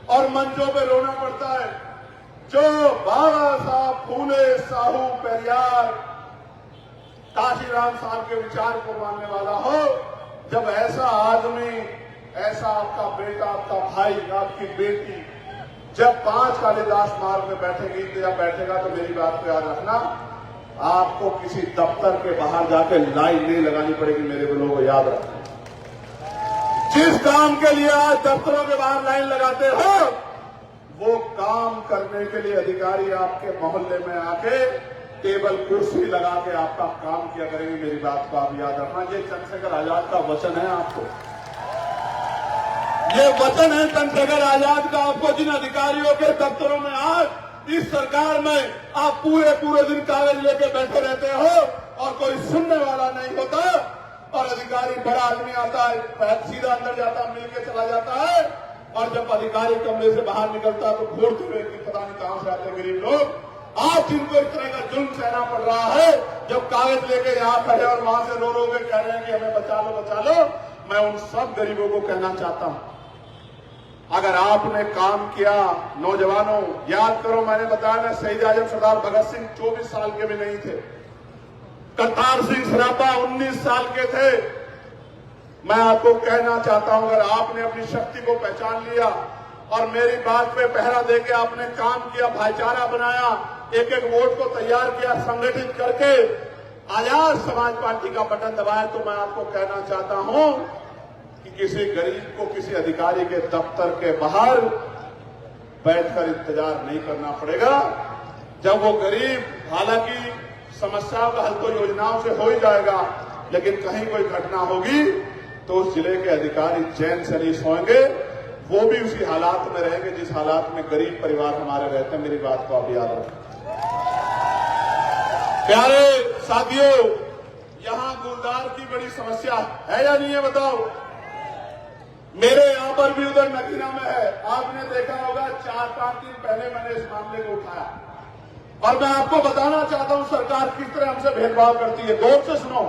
और मंचों पे रोना पड़ता है। जो बाबा साहब फूले साहू पेरियार काशीराम साहब के विचार को मानने वाला हो, जब ऐसा आदमी, ऐसा आपका बेटा, आपका भाई, आपकी बेटी जब 5 कालिदास मार्ग में बैठेगी या बैठेगा, तो मेरी बात को याद रखना, आपको किसी दफ्तर के बाहर जाके लाइन नहीं लगानी पड़ेगी। मेरे लोगों को याद रखना, जिस काम के लिए आज दफ्तरों के बाहर लाइन लगाते हो, वो काम करने के लिए अधिकारी आपके मोहल्ले में आके टेबल कुर्सी लगा के आपका काम किया करेंगे। मेरी बात को आप याद रखना, ये चंद्रशेखर आजाद का वचन है आपको, ये वचन है चंद्रशेखर आजाद का आपको। जिन अधिकारियों के दफ्तरों में आज इस सरकार में आप पूरे दिन कागज लेके बैठे रहते हो और कोई सुनने वाला नहीं होता, और अधिकारी बड़ा आदमी आता है, सीधा अंदर जाता है, मिलके चला जाता है, और जब अधिकारी कमरे से बाहर निकलता है तो घूरते हुए पता नहीं कहां से आते गरीब लोग। आज जिनको इस तरह का जुल्म सहना पड़ रहा है, जब कागज लेके यहाँ खड़े और वहां से रो के कह रहे हैं कि हमें बचा लो बचा लो, मैं उन सब गरीबों को कहना चाहता हूं, अगर आपने काम किया, नौजवानों याद करो, मैंने बताया ना, शहीद आजम सरदार भगत सिंह 24 साल के भी नहीं थे, करतार सिंह सराभा 19 साल के थे। मैं आपको कहना चाहता हूं, अगर आपने अपनी शक्ति को पहचान लिया और मेरी बात पे पहरा देके आपने काम किया, भाईचारा बनाया, एक वोट को तैयार किया, संगठित करके आजाद समाज पार्टी का बटन दबाया, तो मैं आपको कहना चाहता हूं कि किसी गरीब को किसी अधिकारी के दफ्तर के बाहर बैठकर इंतजार नहीं करना पड़ेगा। जब वो गरीब, हालांकि समस्याओं का हल तो योजनाओं से हो ही जाएगा, लेकिन कहीं कोई घटना होगी तो उस जिले के अधिकारी चैन से नहीं सोएंगे, वो भी उसी हालात में रहेंगे जिस हालात में गरीब परिवार हमारे रहते हैं। मेरी बात को आप याद रखें। प्यारे साथियों, यहां गुलदार की बड़ी समस्या है या नहीं है बताओ? मेरे यहां पर भी उधर नगीना में है, आपने देखा होगा 4-5 दिन पहले मैंने इस मामले को उठाया, और मैं आपको बताना चाहता हूं सरकार किस तरह हमसे भेदभाव करती है। गौर से सुनो,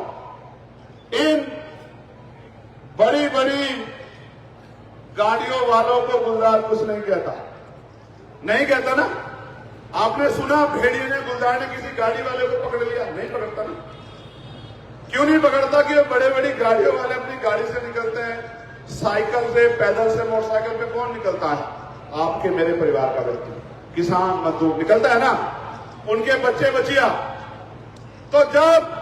इन बड़ी गाड़ियों वालों को गुलदार कुछ नहीं कहता, नहीं कहता ना। आपने सुना भेड़िए ने, गुलदार ने किसी गाड़ी वाले को पकड़ लिया? नहीं पकड़ता ना। क्यों नहीं पकड़ता? कि बड़ी गाड़ियों वाले अपनी गाड़ी से निकलते हैं, साइकिल से, पैदल से, मोटरसाइकिल पे कौन निकलता है? आपके मेरे परिवार का व्यक्ति, किसान मजदूर निकलता है ना, उनके बच्चे बचिया। तो जब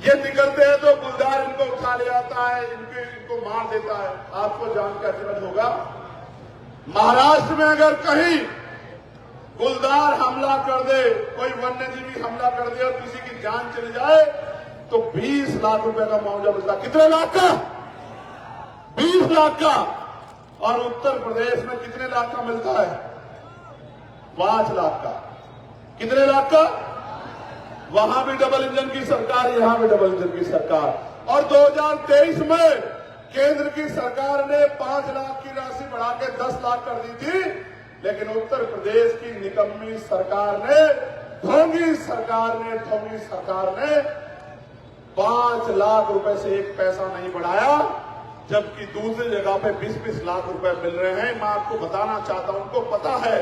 ये निकलते हैं तो गुलदार इनको उठा ले जाता है, इनको मार देता है। आपको जानकर अचरज होगा, महाराष्ट्र में अगर कहीं गुलदार हमला कर दे, कोई वन्यजीवी हमला कर दे और किसी की जान चली जाए, तो 20 लाख रुपए का मुआवजा मिलता। कितने लाख का? 20 लाख का। और उत्तर प्रदेश में कितने लाख का मिलता है? 5 लाख का। कितने लाख का? वहां भी डबल इंजन की सरकार, यहां भी डबल इंजन की सरकार। और 2023 में केंद्र की सरकार ने 5 लाख की राशि बढ़ा के 10 लाख कर दी थी, लेकिन उत्तर प्रदेश की निकम्मी सरकार ने, ढोंगी सरकार ने 5 लाख रुपए से 1 पैसा नहीं बढ़ाया, जबकि दूसरी जगह पे 20-20 लाख रुपए मिल रहे हैं। मैं आपको बताना चाहता हूं, उनको पता है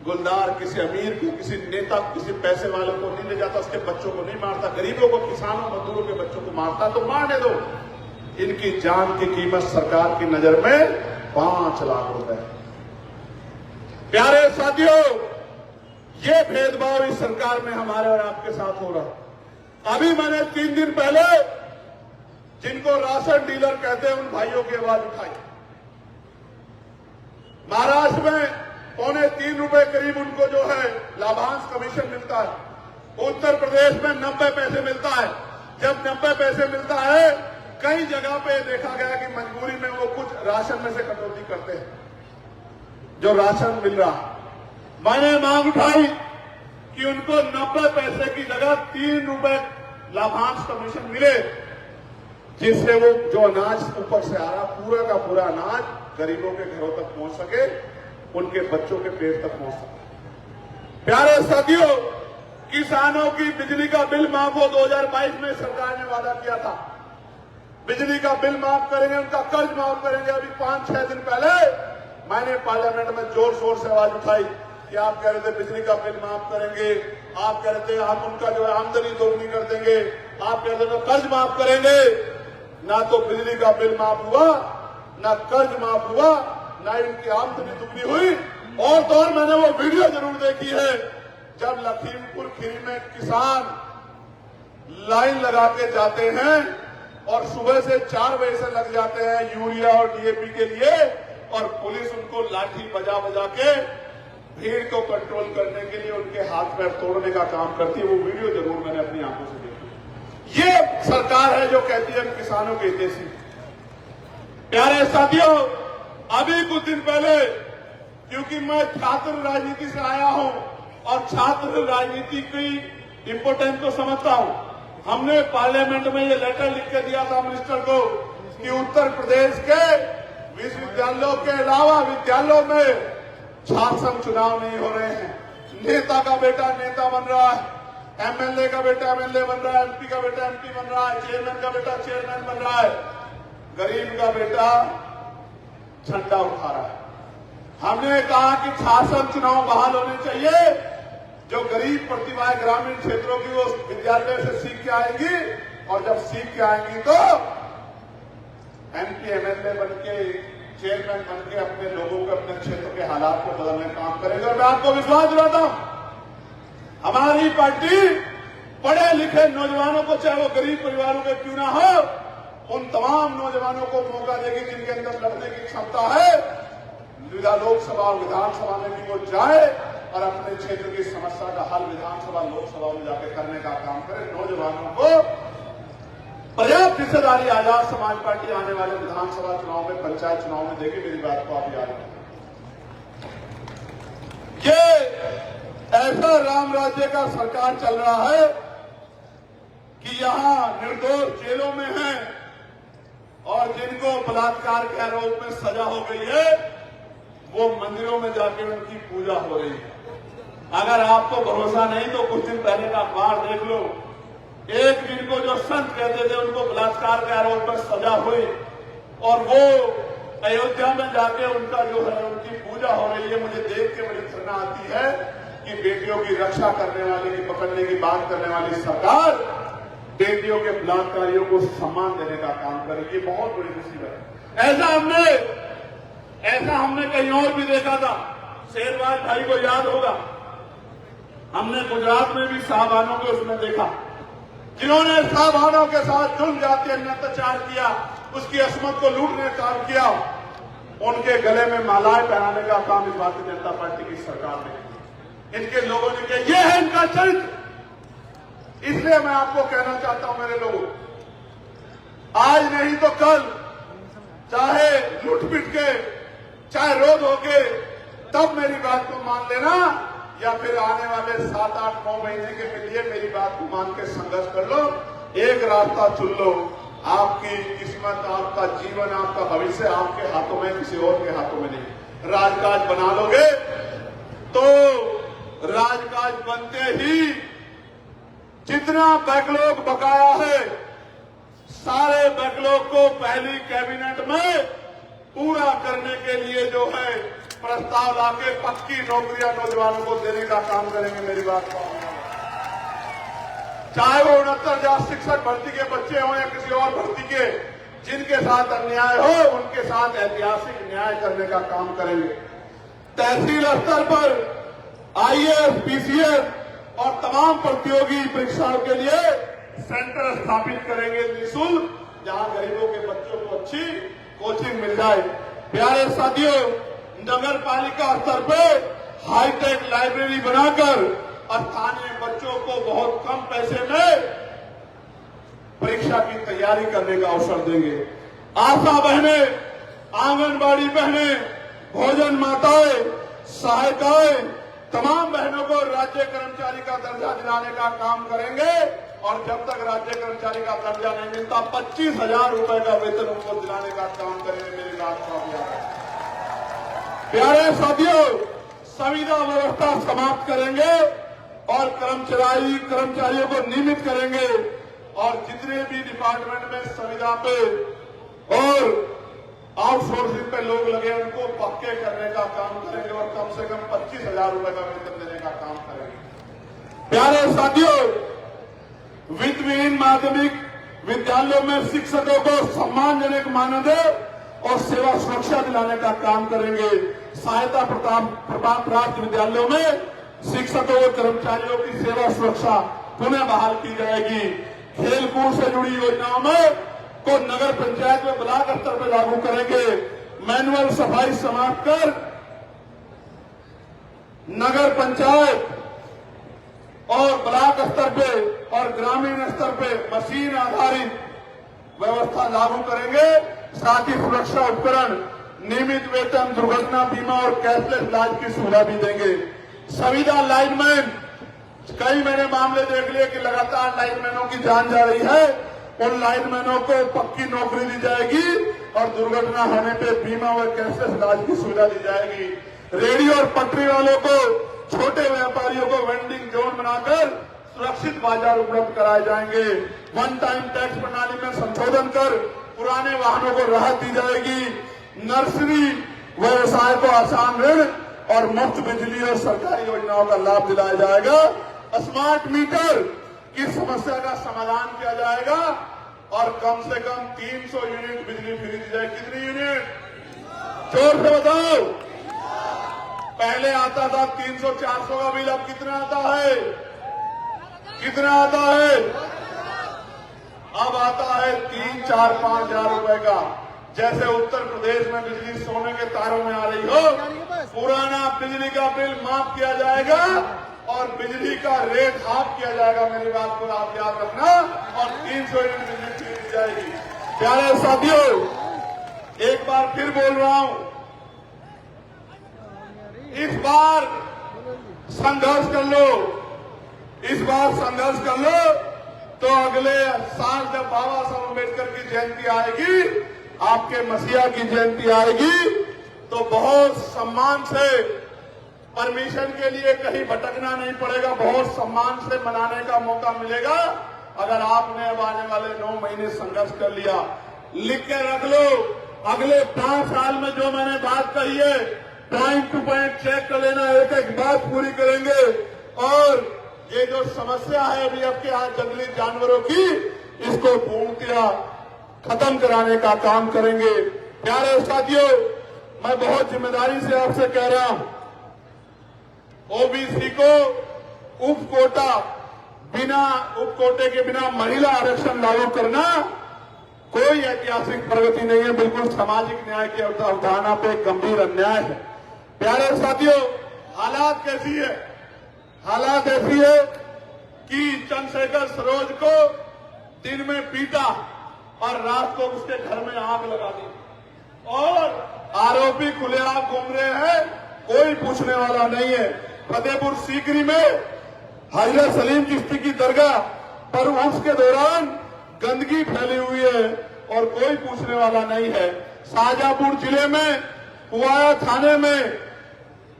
गुलदार किसी अमीर को, किसी नेता, किसी पैसे वाले को नहीं ले जाता, उसके बच्चों को नहीं मारता, गरीबों को, किसानों, मजदूरों के बच्चों को मारता, तो मारने दो। इनकी जान की कीमत सरकार की नजर में 5 लाख रुपए। प्यारे साथियों, ये भेदभाव इस सरकार में हमारे और आपके साथ हो रहा। अभी मैंने 3 दिन पहले जिनको राशन डीलर कहते हैं उन भाइयों की आवाज उठाई। महाराष्ट्र में 3.25 रुपए करीब उनको जो है लाभांश कमीशन मिलता है। उत्तर प्रदेश में 90 पैसे मिलता है। जब 90 पैसे मिलता है, कई जगह पे देखा गया कि मजबूरी में वो कुछ राशन में से कटौती करते हैं, जो राशन मिल रहा। मैंने मांग उठाई कि उनको 90 पैसे की जगह 3 रुपए लाभांश कमीशन मिले, जिससे वो जो अनाज ऊपर से आ रहा, पूरा का पूरा अनाज गरीबों के घरों तक पहुंच सके, उनके बच्चों के पेट तक पहुंच सके। प्यारे साथियों, किसानों की बिजली का बिल माफ हो, 2022 में सरकार ने वादा किया था बिजली का बिल माफ करेंगे, उनका कर्ज माफ करेंगे। अभी 5-6 दिन पहले मैंने पार्लियामेंट में जोर शोर से आवाज उठाई कि आप कह रहे थे बिजली का बिल माफ करेंगे, आप कह रहे थे हम उनका जो है आमदनी दोगुनी कर देंगे, आप कह रहे थे कर्ज माफ करेंगे। ना तो बिजली का बिल माफ हुआ, ना कर्ज माफ हुआ, ना इनकी आमदनी दुगनी हुई। और तो और मैंने वो वीडियो जरूर देखी है जब लखीमपुर खीरी में किसान लाइन लगा के जाते हैं और सुबह से 4 बजे से लग जाते हैं यूरिया और डीएपी के लिए, और पुलिस उनको लाठी बजा बजा के भीड़ को कंट्रोल करने के लिए उनके हाथ पैर तोड़ने का काम करती है। वो वीडियो जरूर मैंने अपनी आंखों से देखी। ये सरकार है जो कहती है हम किसानों के हितैषी। प्यारे साथियों, अभी कुछ दिन पहले, क्योंकि मैं छात्र राजनीति से आया हूं और छात्र राजनीति की इंपोर्टेंस को समझता हूं, हमने पार्लियामेंट में ये लेटर लिख के दिया था मिनिस्टर को कि उत्तर प्रदेश के विश्वविद्यालयों के अलावा विद्यालयों में छात्र चुनाव नहीं हो रहे हैं। नेता का बेटा नेता बन रहा है, एमएलए का बेटा एमएलए बन रहा है, एमपी का बेटा एमपी बन रहा है, चेयरमैन का बेटा चेयरमैन बन रहा है, गरीब का बेटा झंडा उठा रहा है। हमने कहा कि छात्र चुनाव बहाल होने चाहिए, जो गरीब प्रतिभाएं ग्रामीण क्षेत्रों की वो विद्यालय से सीख के आएंगी, और जब सीख के आएंगी तो एमपी एमएलए बन के चेयरमैन बन के अपने लोगों को अपने क्षेत्र के हालात को बदलने का काम करेंगे। और मैं आपको विश्वास दिलाता हूं, हमारी पार्टी पढ़े लिखे नौजवानों को, चाहे वो गरीब परिवारों के क्यों ना हो, उन तमाम नौजवानों को मौका देगी जिनके अंदर लड़ने की क्षमता है। लोकसभा और विधानसभा में भी वो जाए और अपने क्षेत्र की समस्या का हल विधानसभा लोकसभा में जाकर करने का काम करे। नौजवानों को पर्याप्त हिस्सेदारी आजाद समाज पार्टी आने वाले विधानसभा चुनाव में, पंचायत चुनाव में देगी। मेरी बात को आप याद रखें। ये ऐसा राम राज्य का सरकार चल रहा है कि यहां निर्दोष जेलों में हैं और जिनको बलात्कार के आरोप में सजा हो गई है वो मंदिरों में जाकर उनकी पूजा हो रही है। अगर आपको भरोसा नहीं तो कुछ दिन पहले का अखबार देख लो। एक दिन को जो संत कहते थे उनको बलात्कार के आरोप में सजा हुई और वो अयोध्या में जाके उनका जो है उनकी पूजा हो रही है। मुझे देख के बड़ी घृणा आती है कि बेटियों की रक्षा करने वाले की, पकड़ने की बात करने वाली सरकार बेटियों के बलात्कारियों को सम्मान देने का काम करेगी। ये बहुत बड़ी मुसीबत है। ऐसा हमने कहीं और भी देखा था। शेरवाज भाई को याद होगा, हमने गुजरात में भी साहबानों को उसमें देखा, जिन्होंने साहबानों के साथ जुल्म जाति अत्याचार किया, उसकी अस्मत को लूटने का काम किया। उनके गले में मालाएं पहनाने का काम इस भारतीय जनता पार्टी की सरकार ने, इनके लोगों ने किया। ये है इनका चरित्र। इसलिए मैं आपको कहना चाहता हूं मेरे लोगों, आज नहीं तो कल, चाहे लूट पिट के, चाहे रोध होके, तब मेरी बात को मान लेना, या फिर आने वाले 7, 8, 9 महीने के लिए मेरी बात को मान के संघर्ष कर लो। एक रास्ता चुन लो। आपकी किस्मत, आपका जीवन, आपका भविष्य आपके हाथों में, किसी और के हाथों में नहीं। राजकाज बना लोगे तो राजकाज बनते ही जितना बैकलॉग बकाया है, सारे बैकलॉग को पहली कैबिनेट में पूरा करने के लिए जो है प्रस्ताव लाके पक्की नौकरियां नौजवानों को देने का काम करेंगे। मेरी बात को, चाहे वो 69,000 शिक्षक भर्ती के बच्चे हों या किसी और भर्ती के, जिनके साथ अन्याय हो उनके साथ ऐतिहासिक न्याय करने का काम करेंगे। तहसील स्तर पर आईएएस, पीसीएस और तमाम प्रतियोगी परीक्षाओं के लिए सेंटर स्थापित करेंगे निःशुल्क, जहां गरीबों के बच्चों को अच्छी कोचिंग मिल जाए। प्यारे साथियों, नगर पालिका स्तर पे हाईटेक लाइब्रेरी बनाकर स्थानीय बच्चों को बहुत कम पैसे में परीक्षा की तैयारी करने का अवसर देंगे। आशा बहनें, आंगनबाड़ी बहनें, भोजन माताएं, सहायिकाएं, तमाम बहनों को राज्य कर्मचारी का दर्जा दिलाने का काम करेंगे। और जब तक राज्य कर्मचारी का दर्जा नहीं मिलता 25,000 रुपए का वेतन उनको दिलाने का काम करेंगे। मेरी बात को आप याद रखें। प्यारे साथियों, संविदा व्यवस्था समाप्त करेंगे और कर्मचारियों को नियमित करेंगे और जितने भी डिपार्टमेंट में संविदा पे और आउटसोर्सिंग पे लोग लगे उनको पक्के करने का काम करेंगे और कम से कम 25,000 रुपए का वेतन देने का काम करेंगे। प्यारे साथियों, वित्तविहीन माध्यमिक विद्यालयों में शिक्षकों को सम्मानजनक मानदेय और सेवा सुरक्षा दिलाने का काम करेंगे। सहायता प्राप्त विद्यालयों में शिक्षकों और कर्मचारियों की सेवा सुरक्षा पुनः बहाल की जाएगी। खेलकूद से जुड़ी योजनाओं में को नगर पंचायत में ब्लॉक स्तर पर लागू करेंगे। मैनुअल सफाई समाप्त कर नगर पंचायत और ब्लॉक स्तर पे और ग्रामीण स्तर पे मशीन आधारित व्यवस्था लागू करेंगे। साथ ही सुरक्षा उपकरण, नियमित वेतन, दुर्घटना बीमा और कैशलेस इलाज की सुविधा भी देंगे। संविदा लाइनमैन, कई मैंने मामले देख लिए कि लगातार लाइनमैनों की जान जा रही है। उन लाइनमैनों को पक्की नौकरी दी जाएगी और दुर्घटना होने पे बीमा और कैशलेस इलाज की सुविधा दी जाएगी। रेहड़ी और पटरी वालों को, छोटे व्यापारियों को वेंडिंग जोन बनाकर सुरक्षित बाजार उपलब्ध कराए जाएंगे। वन टाइम टैक्स प्रणाली में संशोधन कर पुराने वाहनों को राहत दी जाएगी। नर्सरी व्यवसाय को आसान ऋण और मुफ्त बिजली और सरकारी योजनाओं का लाभ दिलाया जाएगा। स्मार्ट मीटर की समस्या का समाधान किया जाएगा और कम से कम 300 यूनिट बिजली फ्री दी जाएगी। कितनी यूनिट? जोर से बताओ। पहले आता था 300-400 का बिल, अब कितना आता है? कितना आता है? अब आता है 3, 4, 5 हजार रुपए का। जैसे उत्तर प्रदेश में बिजली सोने के तारों में आ रही हो, पुराना बिजली का बिल माफ किया जाएगा और बिजली का रेट हाफ किया जाएगा। मेरी बात को आप याद रखना। और 300 यूनिट बिजली फ्री दी जाएगी। प्यारे साथियों, एक बार फिर बोल रहा हूं, इस बार संघर्ष कर लो। इस बार संघर्ष कर लो तो अगले साल जब बाबा साहब अम्बेडकर की जयंती आएगी, आपके मसीहा की जयंती आएगी, तो बहुत सम्मान से परमिशन के लिए कहीं भटकना नहीं पड़ेगा। बहुत सम्मान से मनाने का मौका मिलेगा अगर आपने अब आने वाले 9 महीने संघर्ष कर लिया। लिख के रख लो, अगले 5 साल में जो मैंने बात कही है, पॉइंट टू पॉइंट चेक कर लेना, एक एक बात पूरी करेंगे। और ये जो समस्या है अभी आपके यहाँ जंगली जानवरों की, इसको पूर्णतया खत्म कराने का काम करेंगे। प्यारे साथियों, मैं बहुत जिम्मेदारी से आपसे कह रहा हूं, ओबीसी को उप कोटे के बिना महिला आरक्षण लागू करना कोई ऐतिहासिक प्रगति नहीं है, बिल्कुल सामाजिक न्याय की अवधारणा पे गंभीर अन्याय है। प्यारे साथियों, हालात कैसी है? हालात ऐसी है कि चंद्रशेखर सरोज को दिन में पीटा और रात को उसके घर में आग लगा दी और आरोपी खुलेआम घूम रहे हैं, कोई पूछने वाला नहीं है। फतेहपुर सीकरी में हजरत सलीम चिश्ती की दरगाह पर उर्स के दौरान गंदगी फैली हुई है और कोई पूछने वाला नहीं है। शाहजहांपुर जिले में पुआया थाने में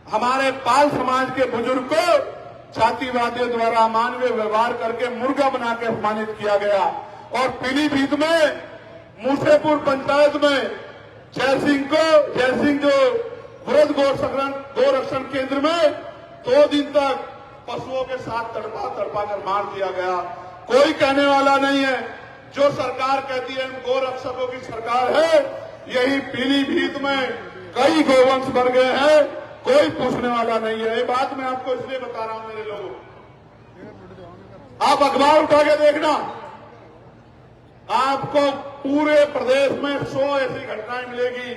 हमारे पाल समाज के बुजुर्ग को जातिवादियों द्वारा अमानवीय व्यवहार करके मुर्गा बना के अपमानित किया गया। और पीलीभीत में मूसेपुर पंचायत में जयसिंह जो वृद्ध गौरक्षण केंद्र में 2 दिन तक पशुओं के साथ तड़पा कर मार दिया गया। कोई कहने वाला नहीं है। जो सरकार कहती है गौरक्षकों की सरकार है, यही पीलीभीत में कई गौवंश मर गए हैं, कोई पूछने वाला नहीं है। ये बात मैं आपको इसलिए बता रहा हूं मेरे लोगों, आप अखबार उठा के देखना, आपको पूरे प्रदेश में 100 ऐसी घटनाएं मिलेगी।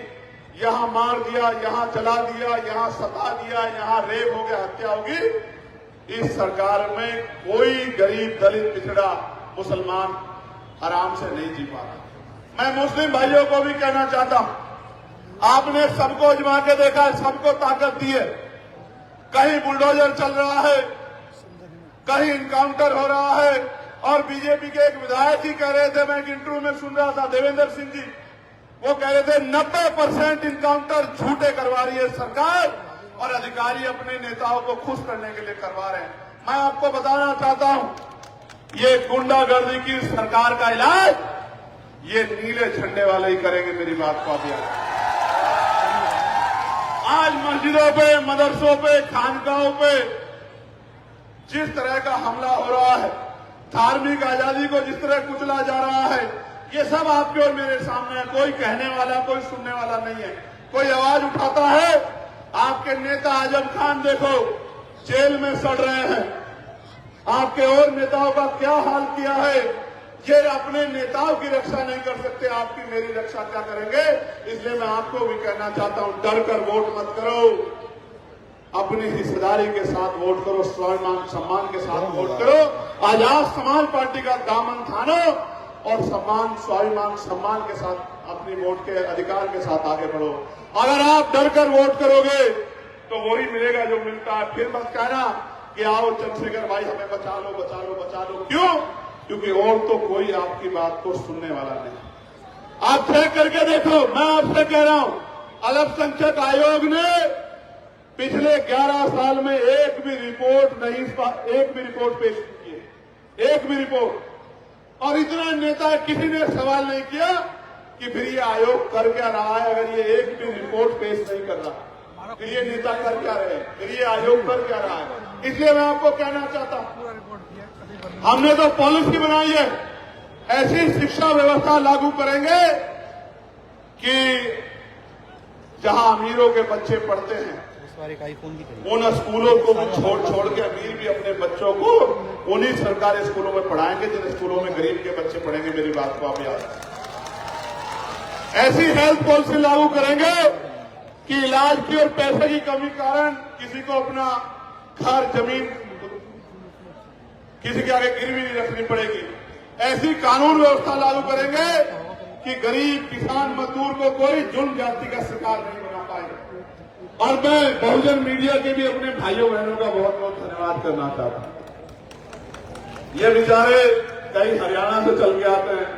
यहां मार दिया, यहां जला दिया, यहां सता दिया, यहां रेप हो गया, हत्या होगी। इस सरकार में कोई गरीब, दलित, पिछड़ा, मुसलमान आराम से नहीं जी पा रहा। मैं मुस्लिम भाइयों को भी कहना चाहता हूं, आपने सबको आजमा के देखा है, सबको ताकत दी है। कहीं बुलडोजर चल रहा है, कहीं इनकाउंटर हो रहा है। और बीजेपी के एक विधायक ही कह रहे थे, मैं एक इंटरव्यू में सुन रहा था, देवेंद्र सिंह जी, वो कह रहे थे 90% इनकाउंटर झूठे करवा रही है सरकार और अधिकारी अपने नेताओं को खुश करने के लिए करवा रहे हैं। मैं आपको बताना चाहता हूं, ये गुंडागर्दी की सरकार का इलाज ये नीले झंडे वाले ही करेंगे। मेरी बात को आप याद आज मस्जिदों पे, मदरसों पे, खानकाहों पे जिस तरह का हमला हो रहा है, धार्मिक आजादी को जिस तरह कुचला जा रहा है, ये सब आपके और मेरे सामने है। कोई कहने वाला, कोई सुनने वाला नहीं है। कोई आवाज उठाता है। आपके नेता आजम खान देखो जेल में सड़ रहे हैं। आपके और नेताओं का क्या हाल किया है। ये अपने नेताओं की रक्षा नहीं कर सकते, आपकी मेरी रक्षा क्या करेंगे। इसलिए मैं आपको भी कहना चाहता हूं, डर कर वोट मत करो, अपनी हिस्सेदारी के साथ वोट करो, स्वाभिमान सम्मान के साथ वोट करो। आजाद समाज पार्टी का दामन थानो और सम्मान, स्वाभिमान सम्मान के साथ अपनी वोट के अधिकार के साथ आगे बढ़ो। अगर आप डर कर वोट करोगे तो वही मिलेगा जो मिलता है। फिर मत कहना कि आओ चंद्रशेखर भाई हमें बचा लो, बचा लो, बचा लो। क्यों? क्योंकि और तो कोई आपकी बात को सुनने वाला नहीं। आप चेक करके देखो, मैं आपसे कह रहा हूं, अल्पसंख्यक आयोग ने पिछले 11 साल में एक भी रिपोर्ट पेश की है, एक भी रिपोर्ट। और इतना नेता किसी ने सवाल नहीं किया कि फिर ये आयोग कर क्या रहा है। अगर ये एक भी रिपोर्ट पेश नहीं कर रहा, फिर ये नेता कर क्या रहे, फिर ये आयोग कर क्या रहा है। इसलिए मैं आपको कहना चाहता हूं, हमने तो पॉलिसी बनाई है, ऐसी शिक्षा व्यवस्था लागू करेंगे कि जहां अमीरों के बच्चे पढ़ते हैं उन स्कूलों को भी छोड़ के अमीर भी अपने बच्चों को उन्हीं सरकारी स्कूलों में पढ़ाएंगे जिन स्कूलों में गरीब के बच्चे पढ़ेंगे। मेरी बात को आप याद रखें। ऐसी हेल्थ पॉलिसी लागू करेंगे कि इलाज की और पैसे की कमी कारण किसी को अपना घर, जमीन किसी के आगे गिरवी नहीं रखनी पड़ेगी। ऐसी कानून व्यवस्था लागू करेंगे कि गरीब, किसान, मजदूर को कोई जुल्म जाति का शिकार नहीं बना पाएगा। और मैं बहुजन मीडिया के भी अपने भाइयों बहनों का बहुत बहुत धन्यवाद करना चाहता हूं। ये बेचारे कहीं हरियाणा से चल के आते हैं,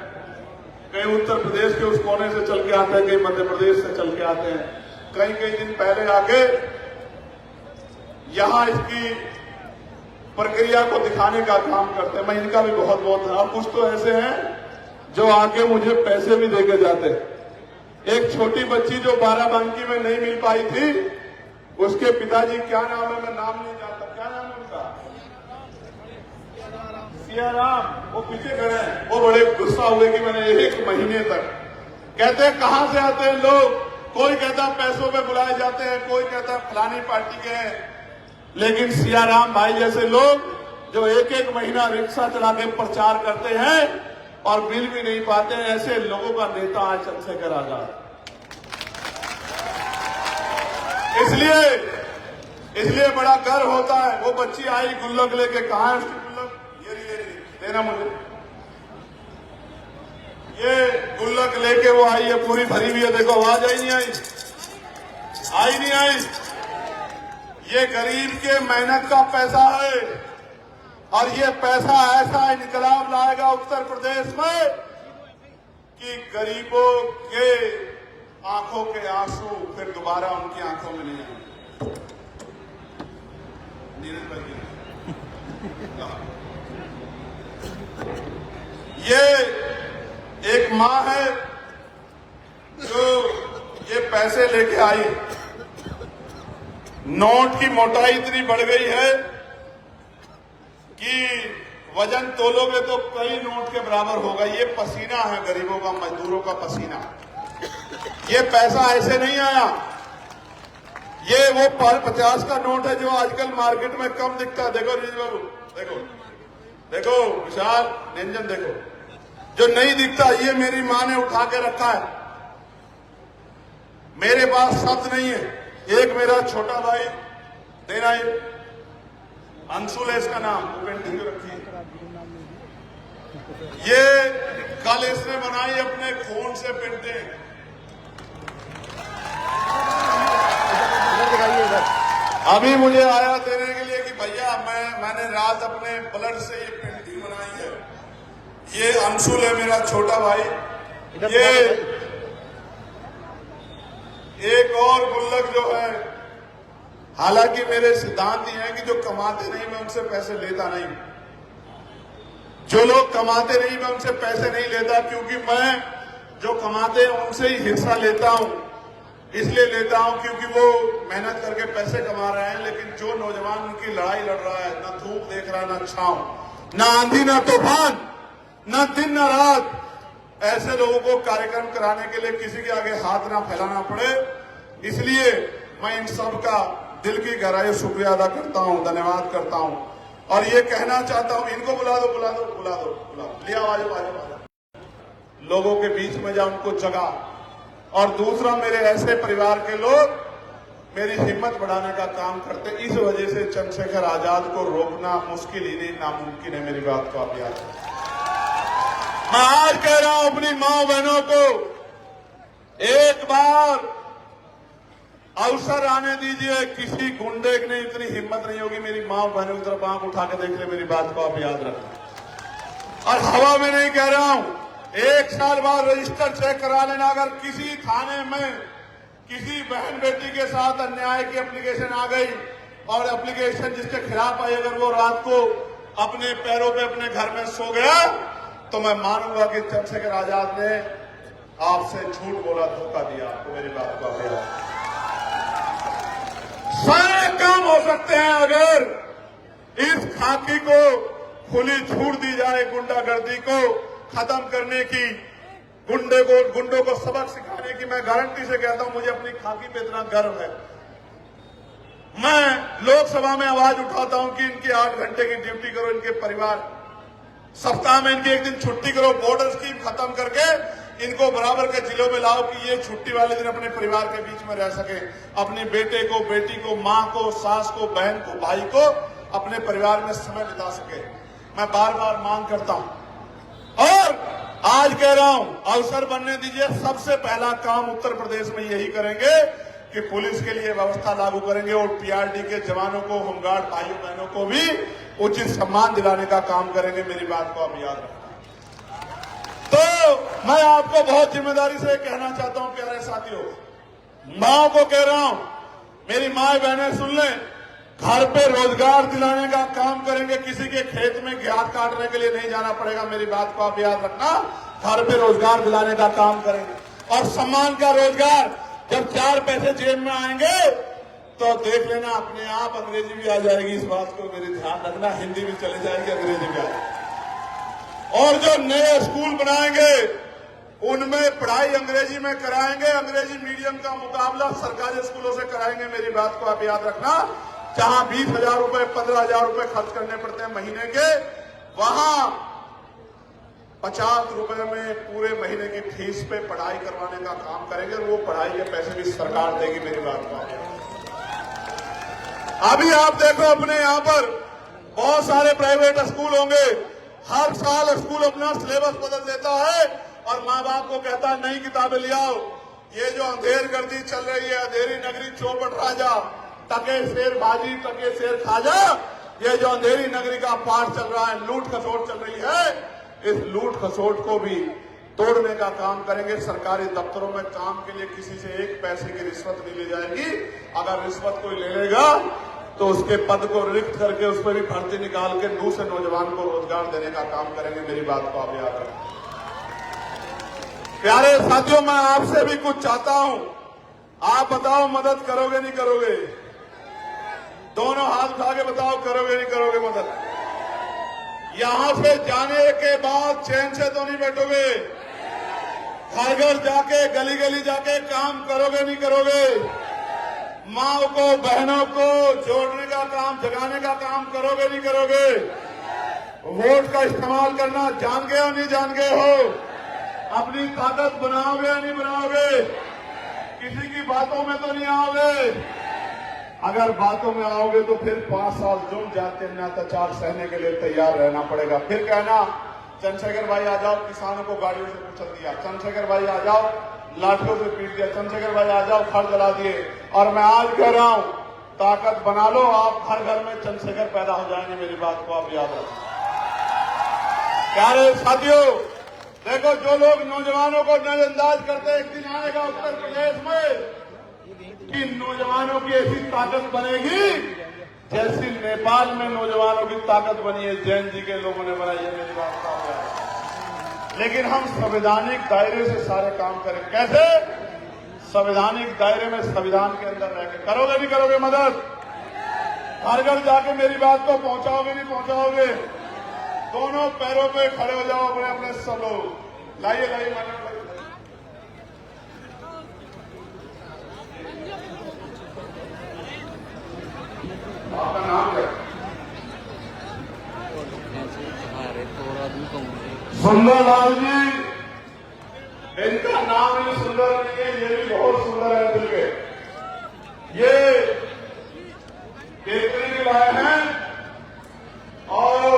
कहीं उत्तर प्रदेश के उस कोने से चल के आते हैं, कहीं मध्य प्रदेश से चल के आते हैं, कई दिन पहले आके यहां इसकी प्रक्रिया को दिखाने का काम करते हैं। मैं इनका भी बहुत बहुत धन्यवाद। कुछ तो ऐसे हैं जो आके मुझे पैसे भी देके जाते हैं। एक छोटी बच्ची जो बाराबंकी में नहीं मिल पाई थी, उसके पिताजी, क्या नाम है, मैं नाम नहीं जानता, क्या नाम है उनका, सियाराम, वो पीछे खड़े हैं। वो बड़े गुस्सा हुए कि मैंने 1 महीने तक, कहते हैं कहां से आते हैं लोग, कोई कहता पैसों पे बुलाए जाते हैं, कोई कहता फलानी पार्टी के हैं, लेकिन सियाराम भाई जैसे लोग जो 1 महीना रिक्शा चला के प्रचार करते हैं और बिल भी नहीं पाते हैं, ऐसे लोगों का नेता आज चंद्रशेखर आजाद। इसलिए बड़ा गर्व होता है। वो बच्ची आई गुल्लक लेके, कहां है उसकी गुल्लक, ये देना मुझे। ये गुल्लक लेके वो आई है, पूरी भरी हुई है, देखो आवाज आई नहीं आई। ये गरीब के मेहनत का पैसा है और ये पैसा ऐसा इनकलाब लाएगा उत्तर प्रदेश में कि गरीबों के आंखों के आंसू फिर दोबारा उनकी आंखों में नहीं आएंगे। ये एक मां है जो ये पैसे लेके आई। नोट की मोटाई इतनी बढ़ गई है कि वजन तोलोगे तो कई नोट के बराबर होगा। ये पसीना है गरीबों का, मजदूरों का पसीना। ये पैसा ऐसे नहीं आया। ये वो 50 का नोट है जो आजकल मार्केट में कम दिखता है। देखो रीज बाबू, देखो विशाल, निरंजन, देखो जो नहीं दिखता, ये मेरी मां ने उठा के रखा है। मेरे पास शब्द नहीं है। एक मेरा छोटा भाई देना, ये अंशुल है इसका नाम, वो पेंटिंग रखी है। ये कल इसने बनाई अपने खून से पेंटिंग। अभी मुझे आया देने के लिए कि भैया मैंने रात अपने ब्लड से ये पेंटिंग बनाई है। ये अंशुल है मेरा छोटा भाई। ये एक और गुल्लक जो है, हालांकि मेरे सिद्धांत ये है कि जो कमाते नहीं मैं उनसे पैसे लेता नहीं। जो लोग कमाते नहीं मैं उनसे पैसे नहीं लेता, क्योंकि मैं जो कमाते हैं उनसे ही हिस्सा लेता हूं। इसलिए लेता हूं क्योंकि वो मेहनत करके पैसे कमा रहे हैं, लेकिन जो नौजवान उनकी लड़ाई लड़ रहा है, ना धूप देख रहा है, ना छांव, ना आंधी, ना तूफान, ना दिन ना रात, ऐसे लोगों को कार्यक्रम कराने के लिए किसी के आगे हाथ ना फैलाना पड़े, इसलिए मैं इन सब का दिल की गहराई से शुक्रिया अदा करता हूं, धन्यवाद करता हूं। और ये कहना चाहता हूं, इनको बुला दो, बुला दो, बुला दो, बुला दो, लिया आवाज, लोगों के बीच में जा, उनको जगा। और दूसरा, मेरे ऐसे परिवार के लोग मेरी हिम्मत बढ़ाने का काम करते, इस वजह से चंद्रशेखर आजाद को रोकना मुश्किल ही नहीं, नामुमकिन है। मेरी बात को आप याद रखें। मैं आज कह रहा हूं अपनी मां बहनों को, एक बार अवसर आने दीजिए। किसी गुंडे की इतनी हिम्मत नहीं होगी मेरी मां बहनों की तरफ आंख उठा के देख ले। मेरी बात को आप याद रखें। और हवा में नहीं कह रहा हूं, 1 साल बाद रजिस्टर चेक करा लेना। अगर किसी थाने में किसी बहन बेटी के साथ अन्याय की एप्लीकेशन आ गई और एप्लीकेशन जिसके खिलाफ आई, अगर वो रात को अपने पैरों पे अपने घर में सो गया, तो मैं मानूंगा कि चंद्रशेखर आजाद ने आपसे झूठ बोला, धोखा दिया आपको। मेरी बात को आप याद, सारे काम हो सकते हैं अगर इस खाकी को खुली छूट दी जाए, गुंडागर्दी को खत्म करने की, गुंडों को सबक सिखाने की। मैं गारंटी से कहता हूं, मुझे अपनी खाकी पे इतना गर्व है। मैं लोकसभा में आवाज उठाता हूं कि इनकी 8 घंटे की ड्यूटी करो, इनके परिवार सप्ताह में इनकी 1 दिन छुट्टी करो, बॉर्डर स्कीम खत्म करके इनको बराबर के जिलों में लाओ कि ये छुट्टी वाले दिन अपने परिवार के बीच में रह सके, अपने बेटे को, बेटी को, मां को, सास को, बहन को, भाई को अपने परिवार में समय बिता सके। मैं बार बार मांग करता हूं और आज कह रहा हूं, अवसर बनने दीजिए। सबसे पहला काम उत्तर प्रदेश में यही करेंगे कि पुलिस के लिए व्यवस्था लागू करेंगे और पीआरडी के जवानों को, होमगार्ड भाइयों बहनों को भी उचित सम्मान दिलाने का काम करेंगे। मेरी बात को आप याद रखना। तो मैं आपको बहुत जिम्मेदारी से कहना चाहता हूं, प्यारे साथियों, मां को कह रहा हूं, मेरी माए बहनें सुन लें, घर पे रोजगार दिलाने का काम करेंगे। किसी के खेत में गेहूं काटने के लिए नहीं जाना पड़ेगा। मेरी बात को आप याद रखना। घर पे रोजगार दिलाने का काम करेंगे और सम्मान का रोजगार। जब 4 पैसे जेब में आएंगे तो देख लेना, अपने आप अंग्रेजी भी आ जाएगी। इस बात को मेरे ध्यान रखना, हिंदी भी चली जाएगी, अंग्रेजी भी आ जाएगी। और जो नए स्कूल बनाएंगे उनमें पढ़ाई अंग्रेजी में कराएंगे। अंग्रेजी मीडियम का मुकाबला सरकारी स्कूलों से कराएंगे। मेरी बात को आप याद रखना। जहां 20,000 रुपए, 15,000 रुपए खर्च करने पड़ते हैं महीने के, वहां 50 रुपए में पूरे महीने की फीस पे पढ़ाई करवाने का काम करेंगे। वो पढ़ाई के पैसे भी सरकार देगी। मेरी बात को अभी आप देखो, अपने यहां पर बहुत सारे प्राइवेट स्कूल होंगे। हर साल स्कूल अपना सिलेबस बदल देता है और माँ बाप को कहता है नई किताबें ले आओ। ये जो अंधेर गर्दी चल रही है, अंधेरी नगरी चौपट राजा, टके शेर बाजी, टके शेर खाजा, ये जो अंधेरी नगरी का पाठ चल रहा है, लूट खसोट चल रही है, इस लूट खसोट को भी तोड़ने का काम करेंगे। सरकारी दफ्तरों में काम के लिए किसी से 1 पैसे की रिश्वत नहीं ली जाएगी। अगर रिश्वत कोई ले लेगा तो उसके पद को रिक्त करके उस पर भी भर्ती निकाल के दूसरे नौजवान को रोजगार देने का काम करेंगे। मेरी बात को आप याद रखें। प्यारे साथियों, मैं आपसे भी कुछ चाहता हूं। आप बताओ, मदद करोगे नहीं करोगे? दोनों हाथ उठा के बताओ, करोगे नहीं करोगे मदद? यहां से जाने के बाद चैन से तो नहीं बैठोगे? घर घर जाके, गली गली जाके काम करोगे नहीं करोगे? माँ को, बहनों को जोड़ने का काम, जगाने का काम करोगे नहीं करोगे? वोट का इस्तेमाल करना जान गए हो नहीं जान गए हो? अपनी ताकत बनाओगे या नहीं बनाओगे? किसी की बातों में तो नहीं आओगे? अगर बातों में आओगे तो फिर 5 साल जुर्म जाते अत्याचार सहने के लिए तैयार रहना पड़ेगा। फिर कहना चंद्रशेखर भाई आ जाओ, किसानों को गाड़ियों से कुचल दिया, चंद्रशेखर भाई आ जाओ, लाठियों से पीट दिया, चंद्रशेखर भाई आ जाओ, घर जला दिए। और मैं आज कह रहा हूं, ताकत बना लो, आप घर घर में चंद्रशेखर पैदा हो जाएंगे। मेरी बात को आप याद रखें। प्यारे साथियों, देखो, जो लोग नौजवानों को नजरअंदाज करते हैं, एक दिन आएगा उत्तर प्रदेश में कि नौजवानों की ऐसी ताकत बनेगी जैसी नेपाल में नौजवानों की ताकत बनी है, जैन जी के लोगों ने बनाई है। मेरी बात को लेकिन हम संवैधानिक दायरे से सारे काम करें। कैसे? संवैधानिक दायरे में संविधान के अंदर रहकर करोगे नहीं करोगे मदद? घर घर जाके मेरी बात को पहुंचाओगे नहीं पहुंचाओगे? दोनों पैरों पे खड़े हो जाओ अपने अपने सब लोग। लाइए लाइए मैडम, आपका नाम क्या? सुंदरलाल जी। इनका नाम भी सुंदर नहीं है, ये भी बहुत सुंदर है दिल के। ये केतली भी लाए हैं और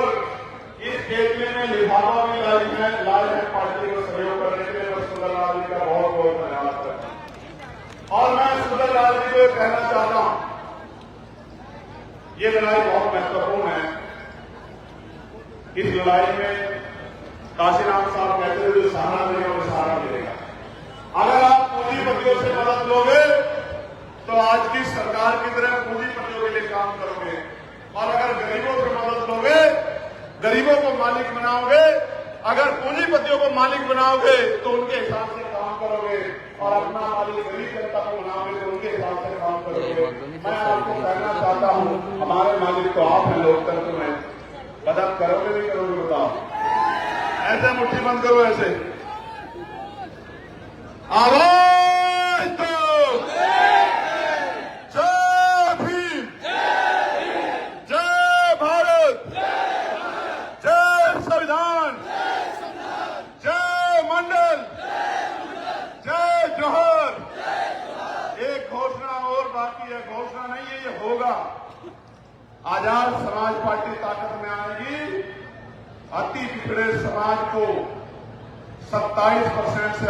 इस केतली में लिफाफा भी लाए हैं पार्टी को सहयोग करने के लिए। मैं सुंदरलाल जी का बहुत बहुत धन्यवाद करता हूं। और मैं सुंदरलाल जी को कहना चाहता हूं, ये लड़ाई बहुत महत्वपूर्ण है। इस लड़ाई में काशीराम साहब कहते थे जो सहारा देगा वो सहारा मिलेगा। अगर आप पूंजीपतियों से मदद लोगे तो आज की सरकार की तरह पूंजीपतियों के लिए काम करोगे, और अगर गरीबों से मदद लोगे, गरीबों को मालिक बनाओगे, अगर पूंजीपतियों को मालिक बनाओगे तो उनके हिसाब से काम करोगे, और अपना मालिक गरीब जनता को बनाओगे तो उनके हिसाब से काम करोगे। मैं आपको कहना चाहता हूं, हमारे मालिक तो आप हैं लोकतंत्र में। मदद करोगे नहीं करोगे बताओ? ऐसे मुट्ठी बंद करो, ऐसे आवाज दो। जय भीम, जय भारत, जय संविधान, जय मंडल, जय जोहर। एक घोषणा और बाकी है, घोषणा नहीं है, ये होगा। आजाद समाज पार्टी ताकत में आएगी। अति पिछड़े समाज को 27% से